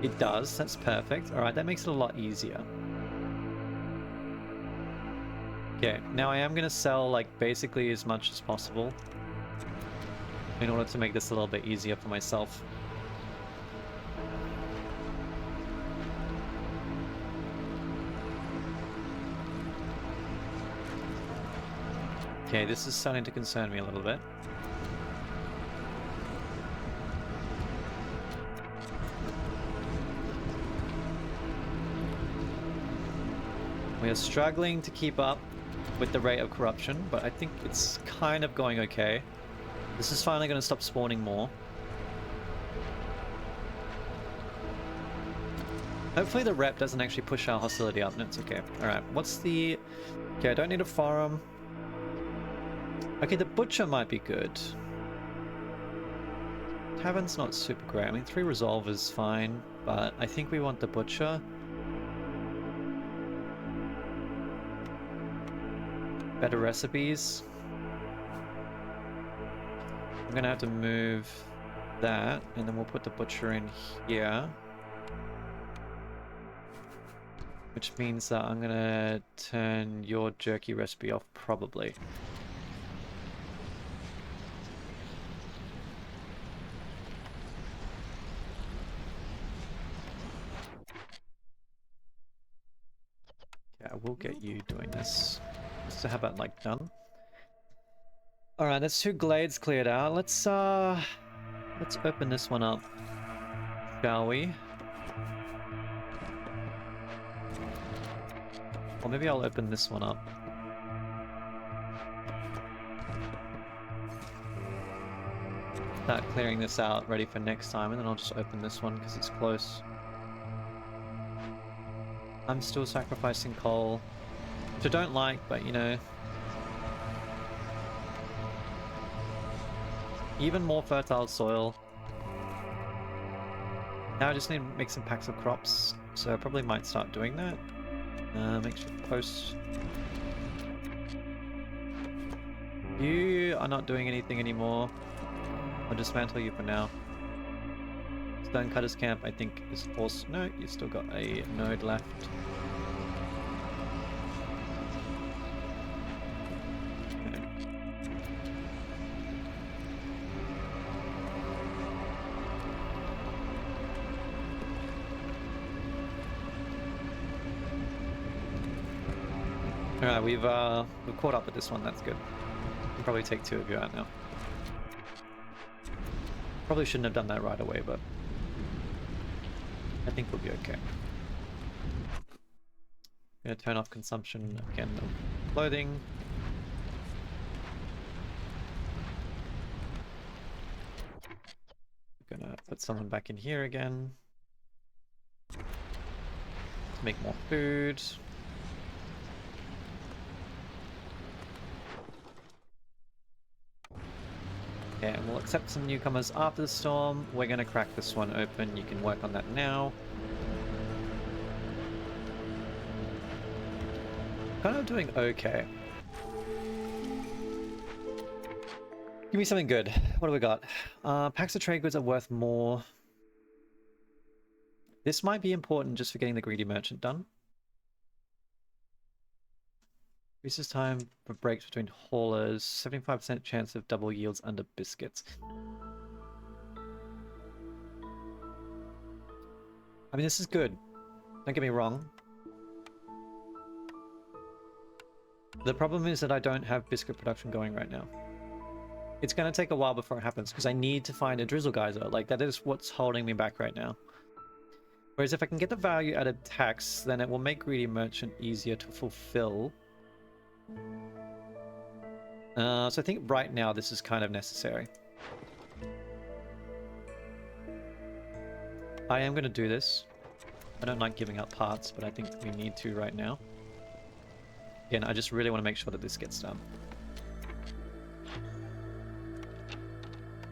It does. That's perfect. Alright, that makes it a lot easier. Okay, now I am gonna sell like basically as much as possible in order to make this a little bit easier for myself. Okay, this is starting to concern me a little bit. We are struggling to keep up with the rate of corruption, but I think it's kind of going okay. This is finally going to stop spawning more. Hopefully the rep doesn't actually push our hostility up, and it's okay. Alright, what's the... Okay, I don't need a forum. Okay, the butcher might be good. Tavern's not super great. I mean, 3 resolve is fine, but I think we want the butcher. Better recipes. I'm gonna have to move that, and then we'll put the butcher in here. Which means that I'm gonna turn your jerky recipe off, probably. Yeah, we'll get you doing this. So how about like done? Alright, that's 2 glades cleared out. Let's open this one up, shall we? Or maybe I'll open this one up. Start clearing this out, ready for next time, and then I'll just open this one because it's close. I'm still sacrificing coal, which I don't like, but you know. Even more fertile soil. Now I just need to make some packs of crops, so I probably might start doing that. Make sure to post. You are not doing anything anymore. I'll dismantle you for now. Stonecutter's camp, I think, is also... No, you still got a node left. Okay. Alright, we've caught up with this one, that's good. Can probably take 2 of you out now. Probably shouldn't have done that right away, but I think we'll be okay. I'm gonna turn off consumption again of clothing. I'm gonna put someone back in here again. To make more food. Okay, and we'll accept some newcomers after the storm. We're gonna crack this one open. You can work on that now. Kind of doing okay. Give me something good. What do we got? Packs of trade goods are worth more. This might be important just for getting the greedy merchant done. Increases time for breaks between haulers. 75% chance of double yields under biscuits. I mean, this is good. Don't get me wrong. The problem is that I don't have biscuit production going right now. It's going to take a while before it happens because I need to find a drizzle geyser. Like, that is what's holding me back right now. Whereas if I can get the value added tax, then it will make greedy merchant easier to fulfill. So I think right now this is kind of necessary. I am going to do this. I don't like giving up parts, but I think we need to right now. Again, I just really want to make sure that this gets done.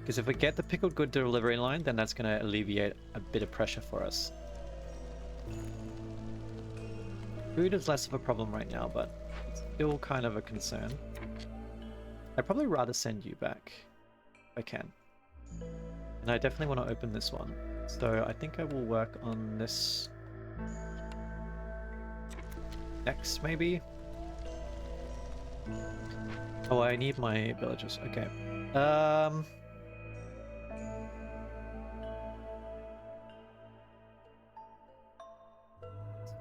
Because if we get the pickled good delivery line, then that's going to alleviate a bit of pressure for us. Food is less of a problem right now, but it's still kind of a concern. I'd probably rather send you back if I can. And I definitely want to open this one. So I think I will work on this next, maybe? Oh, I need my villagers. Okay.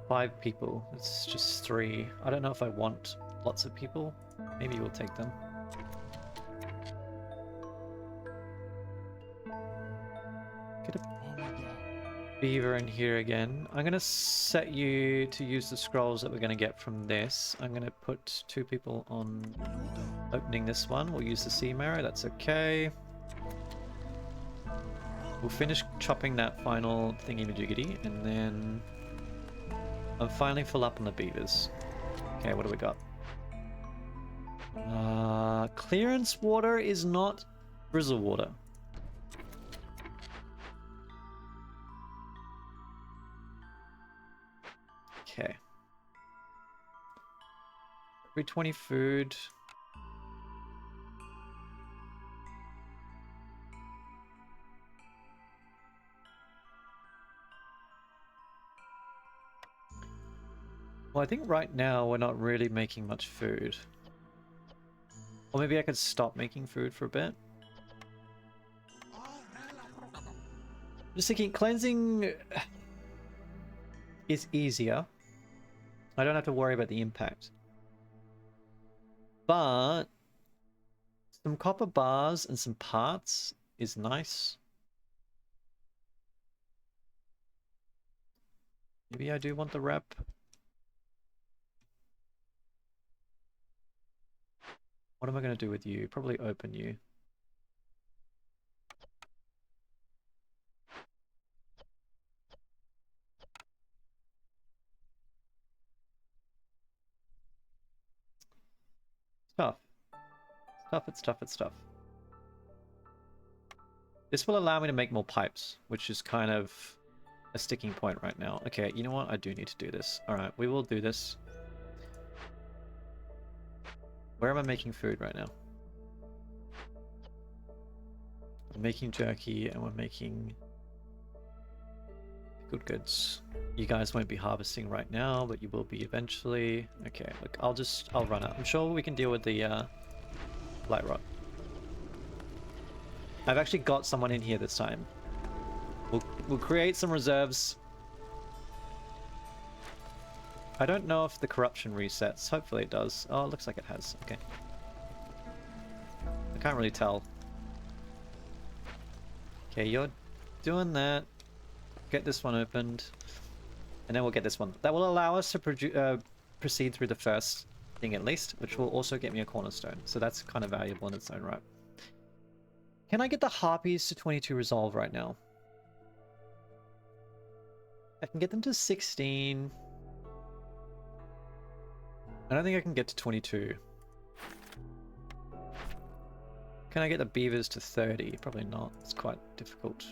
5 people. It's just 3. I don't know if I want lots of people. Maybe we'll take them. Get a beaver in here again. I'm going to set you to use the scrolls that we're going to get from this. I'm going to put 2 people on opening this one. We'll use the sea marrow. That's okay. We'll finish chopping that final thingy-majiggity, and then I'm finally full up on the beavers. Okay, what do we got? Clearance water is not drizzle water. Okay. Every 20 food. Well, I think right now we're not really making much food. Or maybe I could stop making food for a bit. Just thinking, cleansing is easier. I don't have to worry about the impact. But some copper bars and some parts is nice. Maybe I do want the rep. What am I going to do with you? Probably open you. Stuff. It's tough. This will allow me to make more pipes, which is kind of a sticking point right now. Okay, you know what? I do need to do this. Alright, we will do this. Where am I making food right now? We're making jerky and we're making good goods. You guys won't be harvesting right now, but you will be eventually. Okay, look, I'll run out. I'm sure we can deal with the light rod. I've actually got someone in here this time. We'll create some reserves. I don't know if the corruption resets. Hopefully it does. Oh, it looks like it has. Okay. I can't really tell. Okay, you're doing that. Get this one opened. And then we'll get this one. That will allow us to proceed through the first thing at least, which will also get me a cornerstone. So that's kind of valuable in its own right. Can I get the harpies to 22 resolve right now? I can get them to 16. I don't think I can get to 22. Can I get the beavers to 30? Probably not. It's quite difficult.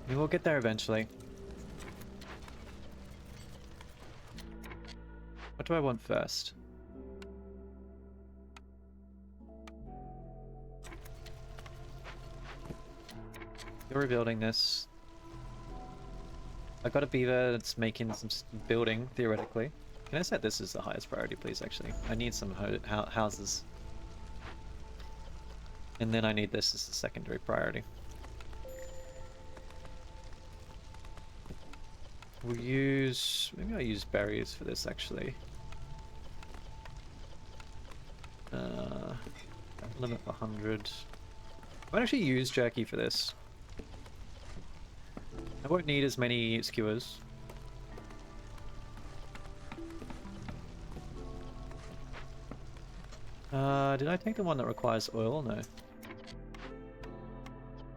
We will get there eventually. What do I want first? You're rebuilding this. I got a beaver that's making some building, theoretically. Can I set this as the highest priority, please, actually? I need some houses. And then I need this as the secondary priority. We'll use... maybe I'll use berries for this, actually. Limit 100. I might actually use jerky for this. I won't need as many skewers. Did I take the one that requires oil? No.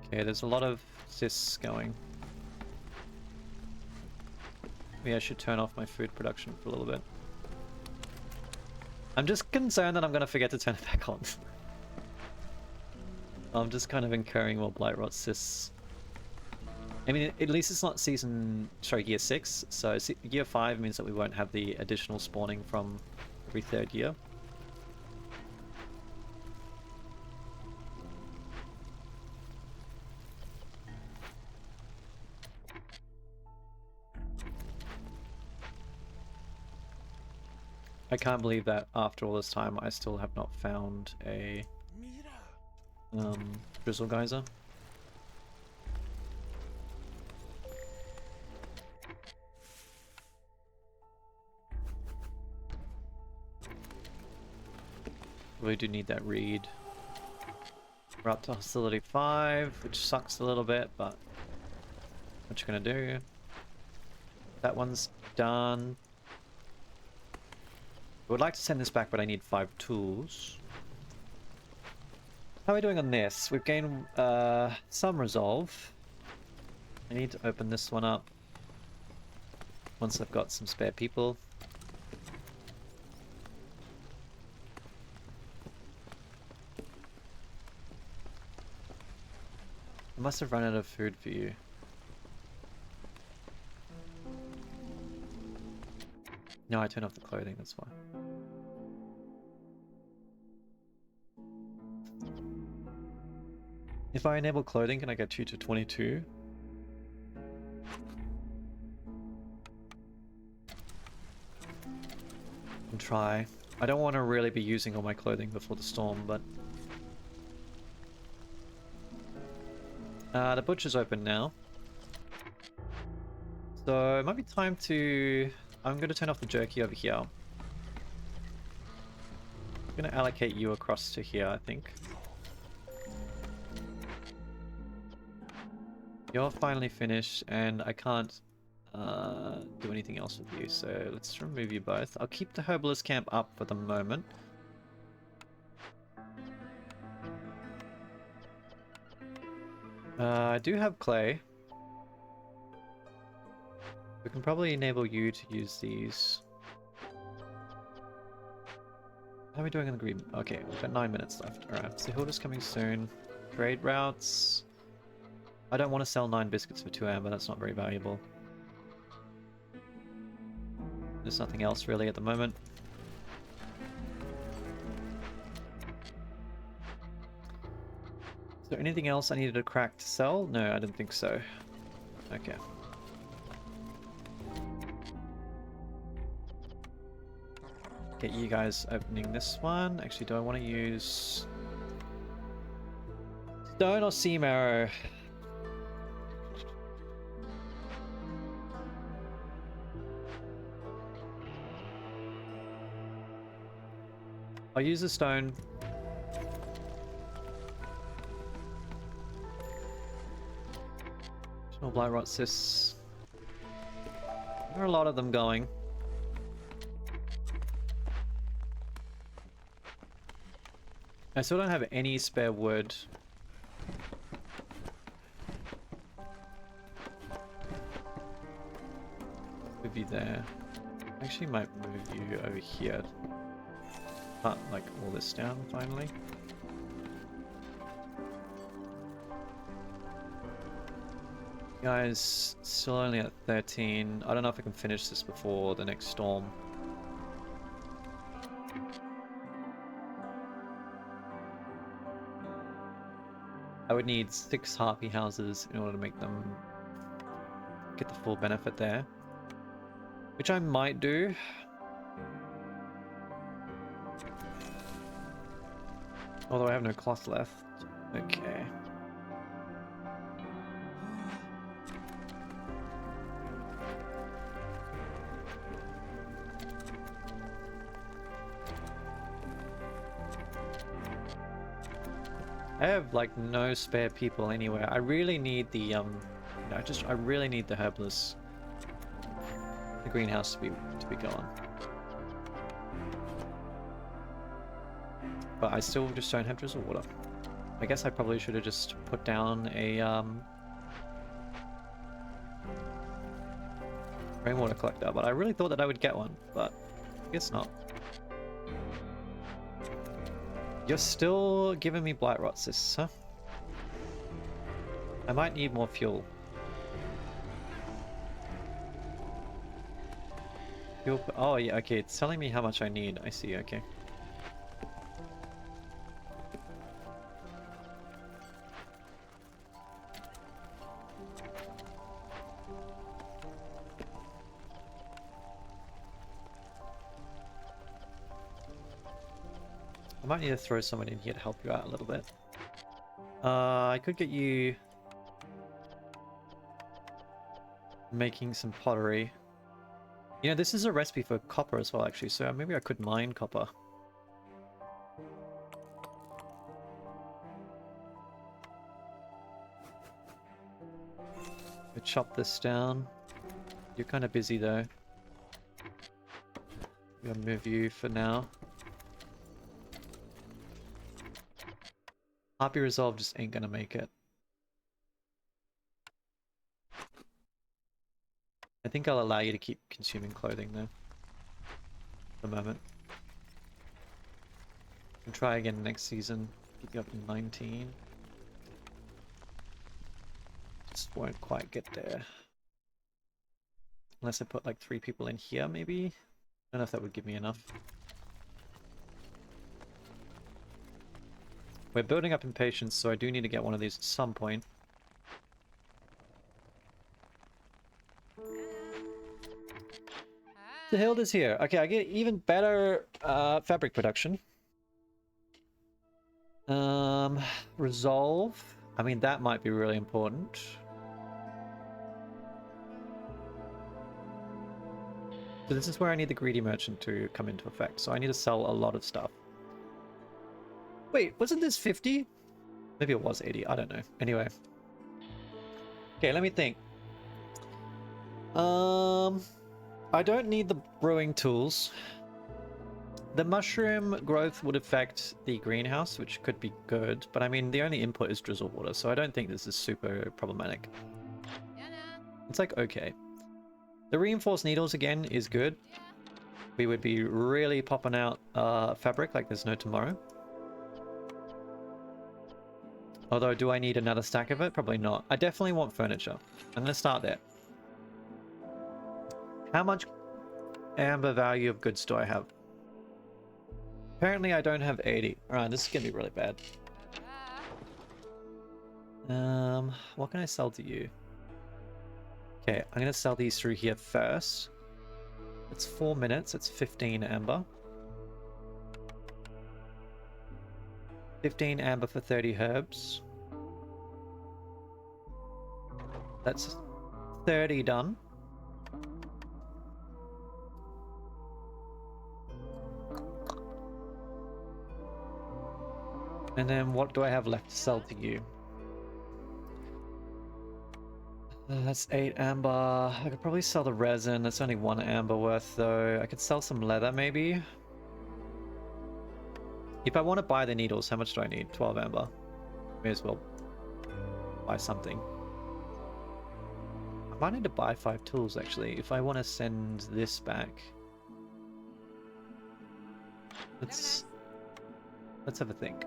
Okay, there's a lot of cysts going. Maybe I should turn off my food production for a little bit. I'm just concerned that I'm gonna forget to turn it back on. I'm just kind of incurring more blight rot cysts. I mean, at least it's not year 6, so year 5 means that we won't have the additional spawning from every 3rd year. I can't believe that after all this time I still have not found a drizzle geyser. We do need that reed. We're up to hostility 5, which sucks a little bit, but what you gonna do? That one's done. I would like to send this back, but I need 5 tools. How are we doing on this? We've gained some resolve. I need to open this one up once I've got some spare people. I must have run out of food for you. No, I turned off the clothing, that's why. If I enable clothing, can I get you to 22? And try. I don't want to really be using all my clothing before the storm, but... the butcher's open now. So it might be time to... I'm going to turn off the jerky over here. I'm going to allocate you across to here, I think. You're finally finished, and I can't do anything else with you, so let's remove you both. I'll keep the herbalist camp up for the moment. I do have clay. We can probably enable you to use these. How are we doing on the green? Okay, we've got 9 minutes left. Alright, so Hilda's coming soon. Trade routes. I don't want to sell 9 biscuits for 2 amber, that's not very valuable. There's nothing else really at the moment. Is there anything else I needed to crack to sell? No, I didn't think so. Okay. Get you guys opening this one. Actually, do I want to use stone or seam arrow? I'll use the stone. Small blight rot cysts. There are a lot of them going. I still don't have any spare wood. move you there. Actually might move you over here. Cut like all this down finally. Guys, still only at 13. I don't know if I can finish this before the next storm. I would need 6 harpy houses in order to make them get the full benefit there. Which I might do. Although I have no cloth left. Okay. I have like no spare people anywhere. I really need the I really need the herbalist, the greenhouse to be going. But I still just don't have drizzle water. I guess I probably should have just put down a rainwater collector, but I really thought that I would get one, but I guess not. You're still giving me blight rot cysts, huh? I might need more fuel. Fuel. Oh yeah, okay. It's telling me how much I need. I see. Okay. I might need to throw someone in here to help you out a little bit. I could get you making some pottery. You know, this is a recipe for copper as well, actually, so maybe I could mine copper. Could chop this down. You're kind of busy though. I'm gonna move you for now. Harpy Resolve just ain't gonna make it. I think I'll allow you to keep consuming clothing though. For the moment. Can try again next season. Keep you up to 19. Just won't quite get there. Unless I put like 3 people in here maybe? I don't know if that would give me enough. We're building up impatience, so I do need to get one of these at some point. The hild is here. Okay, I get even better fabric production. Resolve. I mean, that might be really important. So this is where I need the greedy merchant to come into effect. So I need to sell a lot of stuff. Wait, wasn't this 50? Maybe it was 80. I don't know. Anyway. Okay, let me think. I don't need the brewing tools. The mushroom growth would affect the greenhouse, which could be good. But I mean, the only input is drizzle water, so I don't think this is super problematic. It's like, okay. The reinforced needles, again, is good. We would be really popping out fabric like there's no tomorrow. Although, do I need another stack of it? Probably not. I definitely want furniture. I'm going to start there. How much amber value of goods do I have? Apparently I don't have 80. Alright, this is going to be really bad. What can I sell to you? Okay, I'm going to sell these through here first. It's 4 minutes. It's 15 amber. 15 amber for 30 herbs. That's 30 done. And then what do I have left to sell to you? That's 8 amber. I could probably sell the resin. That's only 1 amber worth though. I could sell some leather maybe. If I want to buy the needles, how much do I need? 12 amber. May as well buy something. I'm Might need to buy 5 tools actually if I want to send this back. Let's have a think.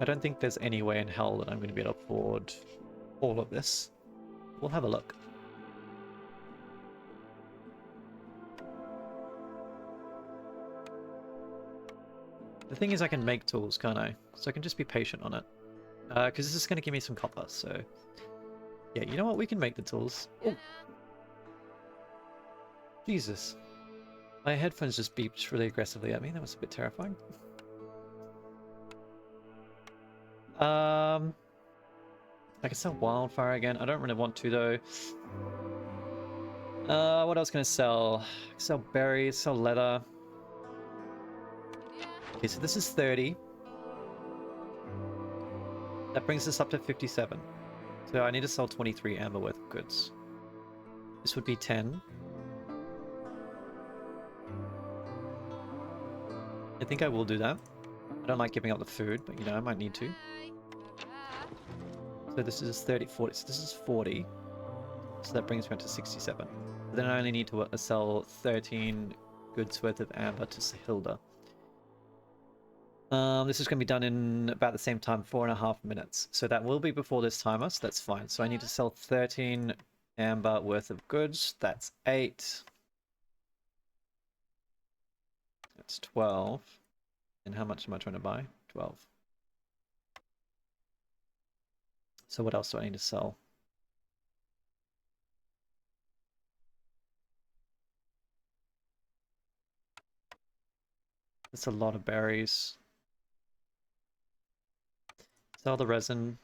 I don't think there's any way in hell that I'm going to be able to afford all of this. We'll have a look. The thing is I can make tools, can't I? So I can just be patient on it. Because this is going to give me some copper, so... Yeah, you know what? We can make the tools. Oh. Jesus. My headphones just beeped really aggressively at me. That was a bit terrifying. I can sell wildfire again. I don't really want to though. What else can I sell? I can sell berries, sell leather. Okay, so this is 30. That brings us up to 57. So I need to sell 23 amber worth of goods. This would be 10. I think I will do that. I don't like giving up the food, but you know, I might need to. So this is 30, 40, so this is 40. So that brings me up to 67. Then I only need to sell 13 goods worth of amber to Sahilda. This is going to be done in about the same time, 4.5 minutes. So that will be before this timer, so that's fine. So I need to sell 13 amber worth of goods. That's 8. That's 12. And how much am I trying to buy? 12. So what else do I need to sell? That's a lot of berries. Sell the resin.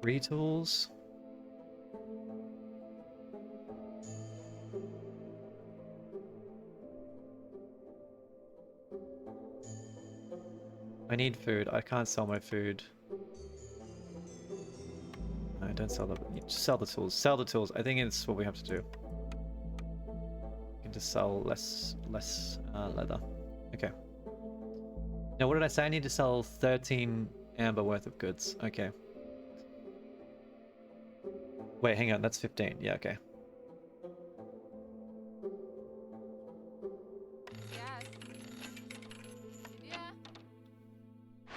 Retools. I need food. I can't sell my food. No, don't sell the... Just sell the tools. Sell the tools. I think it's what we have to do. We can just sell less leather. Okay. Now, what did I say? I need to sell 13 amber worth of goods. Okay. Wait, hang on. That's 15. Yeah, okay.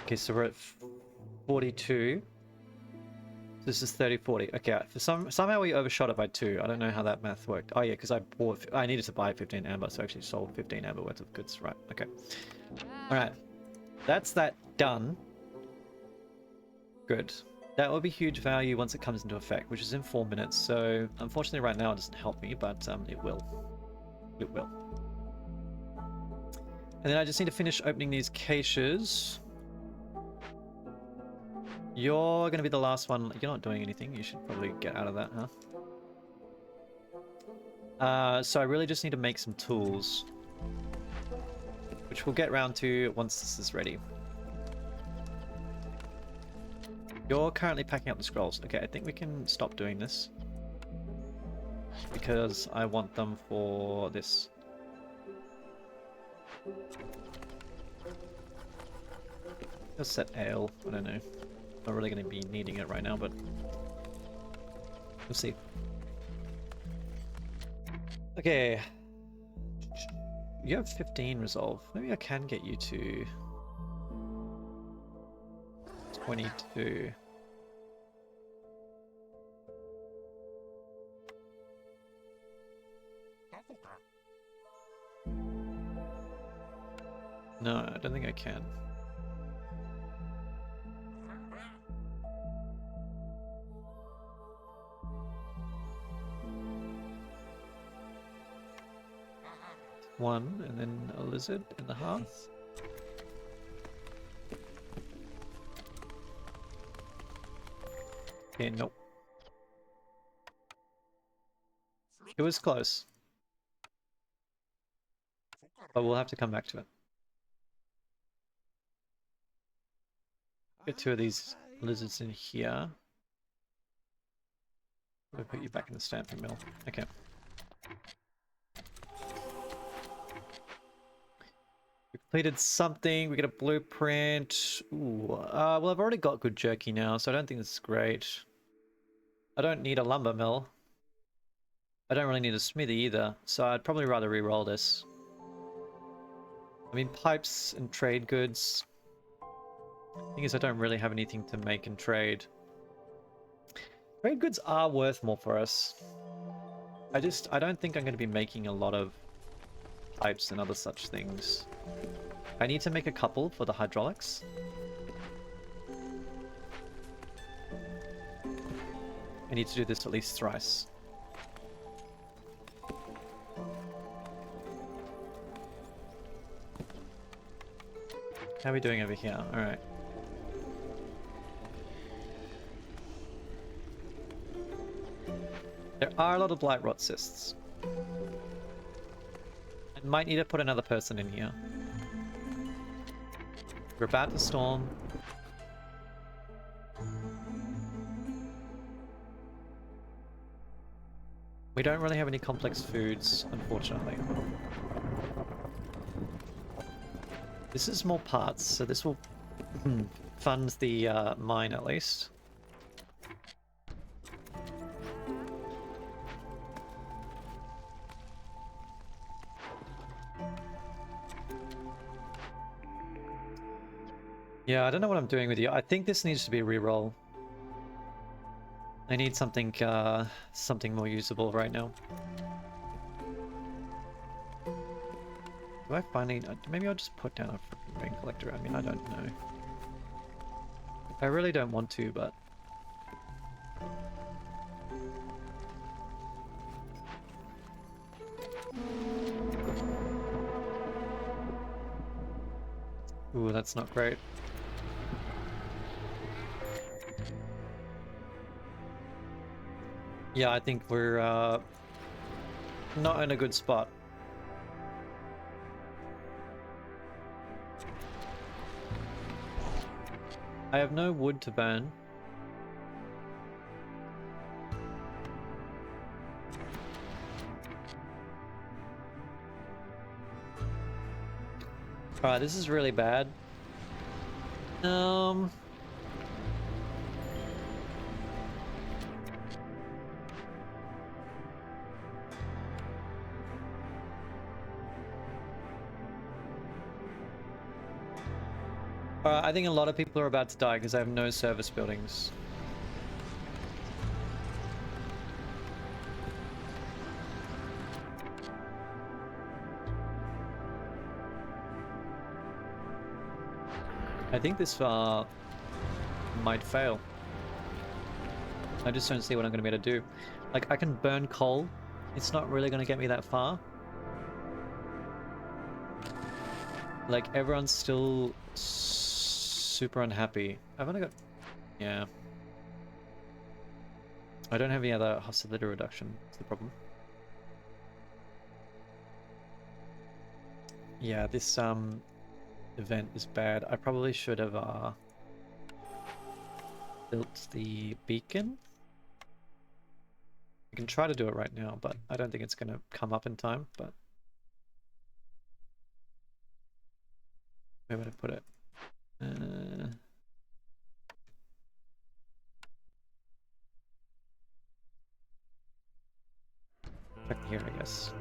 Okay, so we're at 42. This is 30, 40. Okay, for somehow we overshot it by 2. I don't know how that math worked. Oh yeah, because I needed to buy 15 amber, so I actually sold 15 amber worth of goods. Right, okay. Alright. That's that done. Good. That will be huge value once it comes into effect, which is in 4 minutes. So unfortunately right now it doesn't help me, but it will. It will. And then I just need to finish opening these caches. You're going to be the last one. You're not doing anything. You should probably get out of that, huh? So I really just need to make some tools, which we'll get round to once this is ready. You're currently packing up the scrolls. Okay, I think we can stop doing this because I want them for this. Let's set ale. I don't know. Not really going to be needing it right now, but we'll see. Okay. You have 15 resolve. Maybe I can get you to 22. No, I don't think I can. One, and then a lizard in the hearth. Okay, nope. It was close. But we'll have to come back to it. Get 2 of these lizards in here. We'll put you back in the stamping mill. Okay. Completed something. We get a blueprint. Ooh. Well, I've already got good jerky now, so I don't think this is great. I don't need a lumber mill. I don't really need a smithy either, so I'd probably rather re-roll this. I mean, pipes and trade goods. Thing is, I don't really have anything to make and trade. Trade goods are worth more for us. I don't think I'm going to be making a lot of pipes and other such things. I need to make a couple for the hydraulics. I need to do this at least thrice. How are we doing over here? Alright. There are a lot of blight rot cysts. I might need to put another person in here. We're about to storm. We don't really have any complex foods, unfortunately. This is more parts, so this will fund the mine at least. Yeah, I don't know what I'm doing with you. I think this needs to be a reroll. I need something something more usable right now. Do I finally... maybe I'll just put down a freaking rain collector. I mean, I don't know. I really don't want to, but... Ooh, that's not great. Yeah, I think we're not in a good spot. I have no wood to burn. Alright, this is really bad. I think a lot of people are about to die because I have no service buildings. I think this might fail. I just don't see what I'm going to be able to do. Like, I can burn coal. It's not really going to get me that far. Like, everyone's still super unhappy. I've only got... yeah. I don't have any other hostility reduction. That's the problem. Yeah, this event is bad. I probably should have built the beacon. I can try to do it right now, but I don't think it's going to come up in time. But where would I put it? Back here, I guess.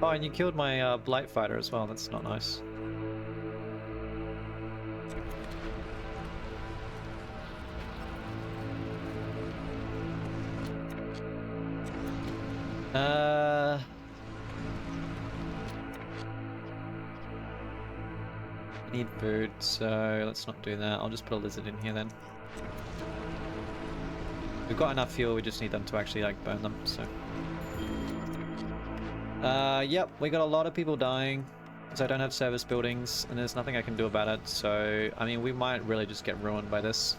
Oh, and you killed my blight fighter as well. That's not nice. I need food, so let's not do that. I'll just put a lizard in here then. We've got enough fuel, we just need them to actually like burn them, so. Yep, we got a lot of people dying because I don't have service buildings and there's nothing I can do about it, so I mean we might really just get ruined by this.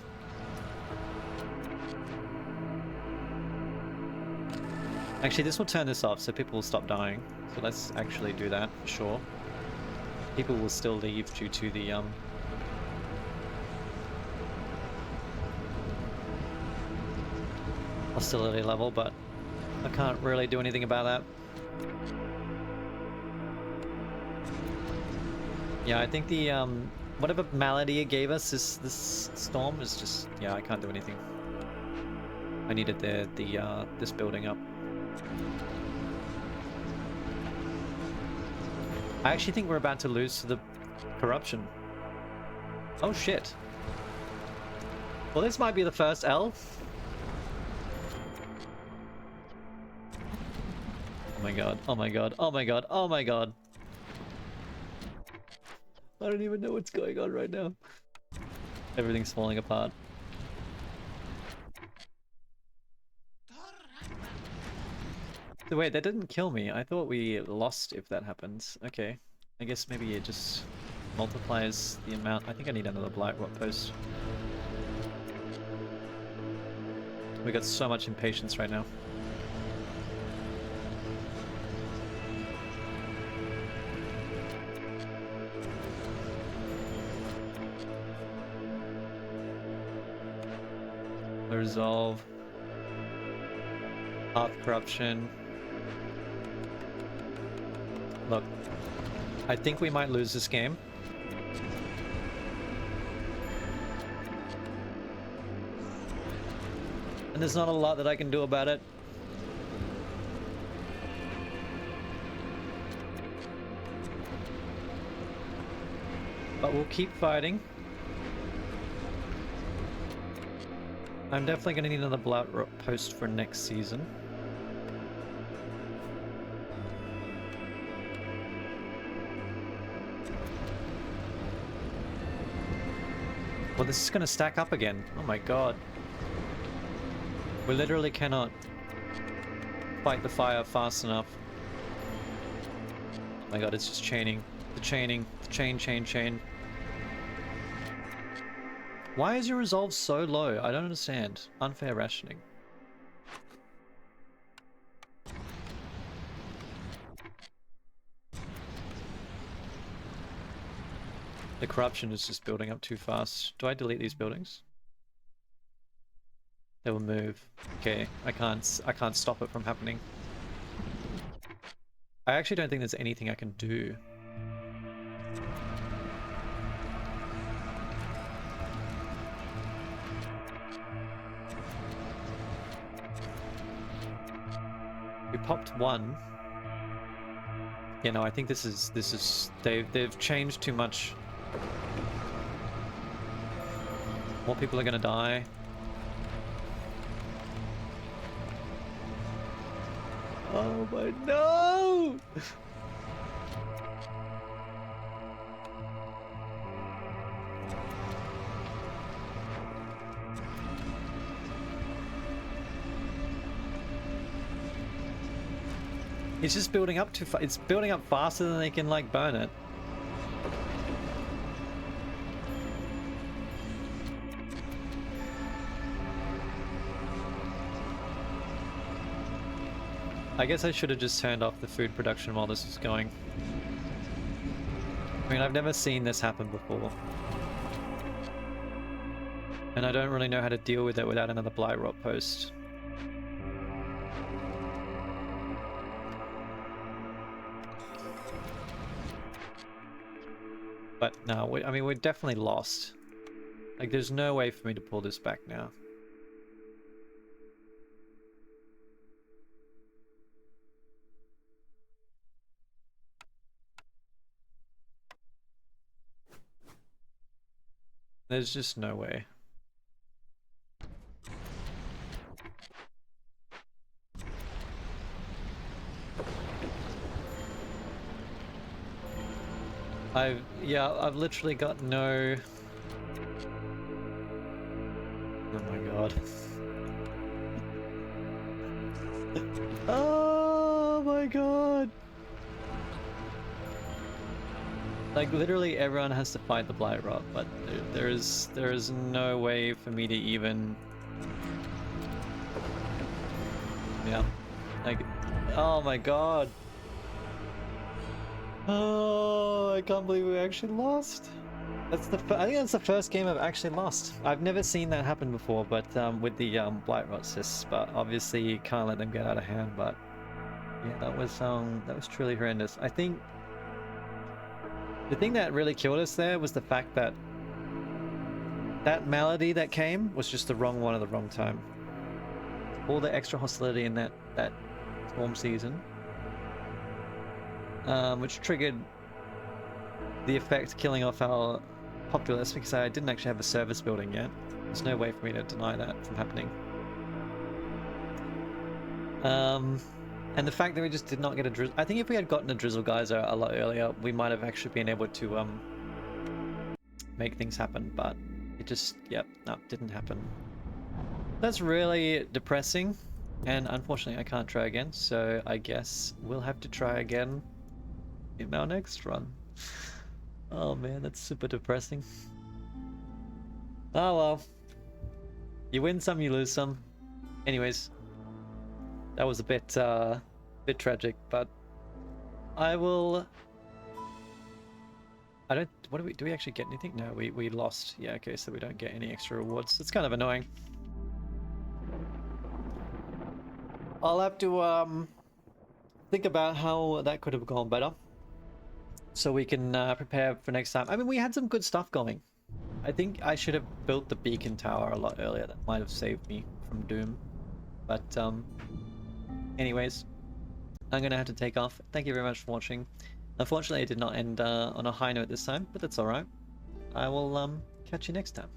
Actually, this will turn this off so people will stop dying, so let's actually do that for sure. People will still leave due to the hostility level, but I can't really do anything about that. Yeah, I think the whatever malady it gave us, this storm is just, yeah, I can't do anything. I needed this building up. I actually think we're about to lose to the corruption. Oh shit. Well, this might be the first L. Oh my god, oh my god, oh my god, oh my god. I don't even know what's going on right now. Everything's falling apart. So wait, that didn't kill me. I thought we lost if that happens. Okay. I guess maybe it just multiplies the amount. I think I need another Blight Rot post. We got so much impatience right now. Resolve. Path corruption. Look, I think we might lose this game. And there's not a lot that I can do about it. But we'll keep fighting. I'm definitely going to need another Blight Rot post for next season. Well, this is going to stack up again. Oh my god. We literally cannot fight the fire fast enough. Oh my god, it's just chaining. The chaining. The chain. Why is your resolve so low? I don't understand. Unfair rationing. The corruption is just building up too fast. Do I delete these buildings? They will move. Okay, I can't stop it from happening. I actually don't think there's anything I can do. We popped one. Yeah, no, I think this is they've changed too much. More people are gonna die. Oh my no! It's just building up too fast. It's building up faster than they can like burn it. I guess I should have just turned off the food production while this was going. I mean, I've never seen this happen before. And I don't really know how to deal with it without another Blight Rot post. But no, I mean, we're definitely lost. Like, there's no way for me to pull this back now. There's just no way. I've literally got no... Oh my god. Oh my god! Like, literally everyone has to fight the Blight Rot, but there is no way for me to even... Yeah. Like, oh my god. Oh, I can't believe we actually lost. I think that's the first game I've actually lost. I've never seen that happen before, but with the blight rot cysts. But obviously you can't let them get out of hand. But yeah, that was truly horrendous. I think the thing that really killed us there was the fact that that malady that came was just the wrong one at the wrong time. All the extra hostility in that storm season, which triggered the effect killing off our populace, because I didn't actually have a service building yet. There's no way for me to deny that from happening. And the fact that we just did not get a drizzle. I think if we had gotten a drizzle geyser a lot earlier, we might have actually been able to make things happen, but it just, yep, no, didn't happen. That's really depressing, and unfortunately I can't try again, so I guess we'll have to try again in our next run. Oh man, that's super depressing. Oh well. You win some, you lose some. Anyways, that was a bit tragic, but I will... what do we actually get anything? No, we lost. Yeah, okay, so we don't get any extra rewards. It's kind of annoying. I'll have to think about how that could have gone better, so we can prepare for next time. I mean, we had some good stuff going. I think I should have built the beacon tower a lot earlier. That might have saved me from doom. But anyways, I'm gonna have to take off. Thank you very much for watching. Unfortunately, it did not end on a high note this time, but that's alright. I will catch you next time.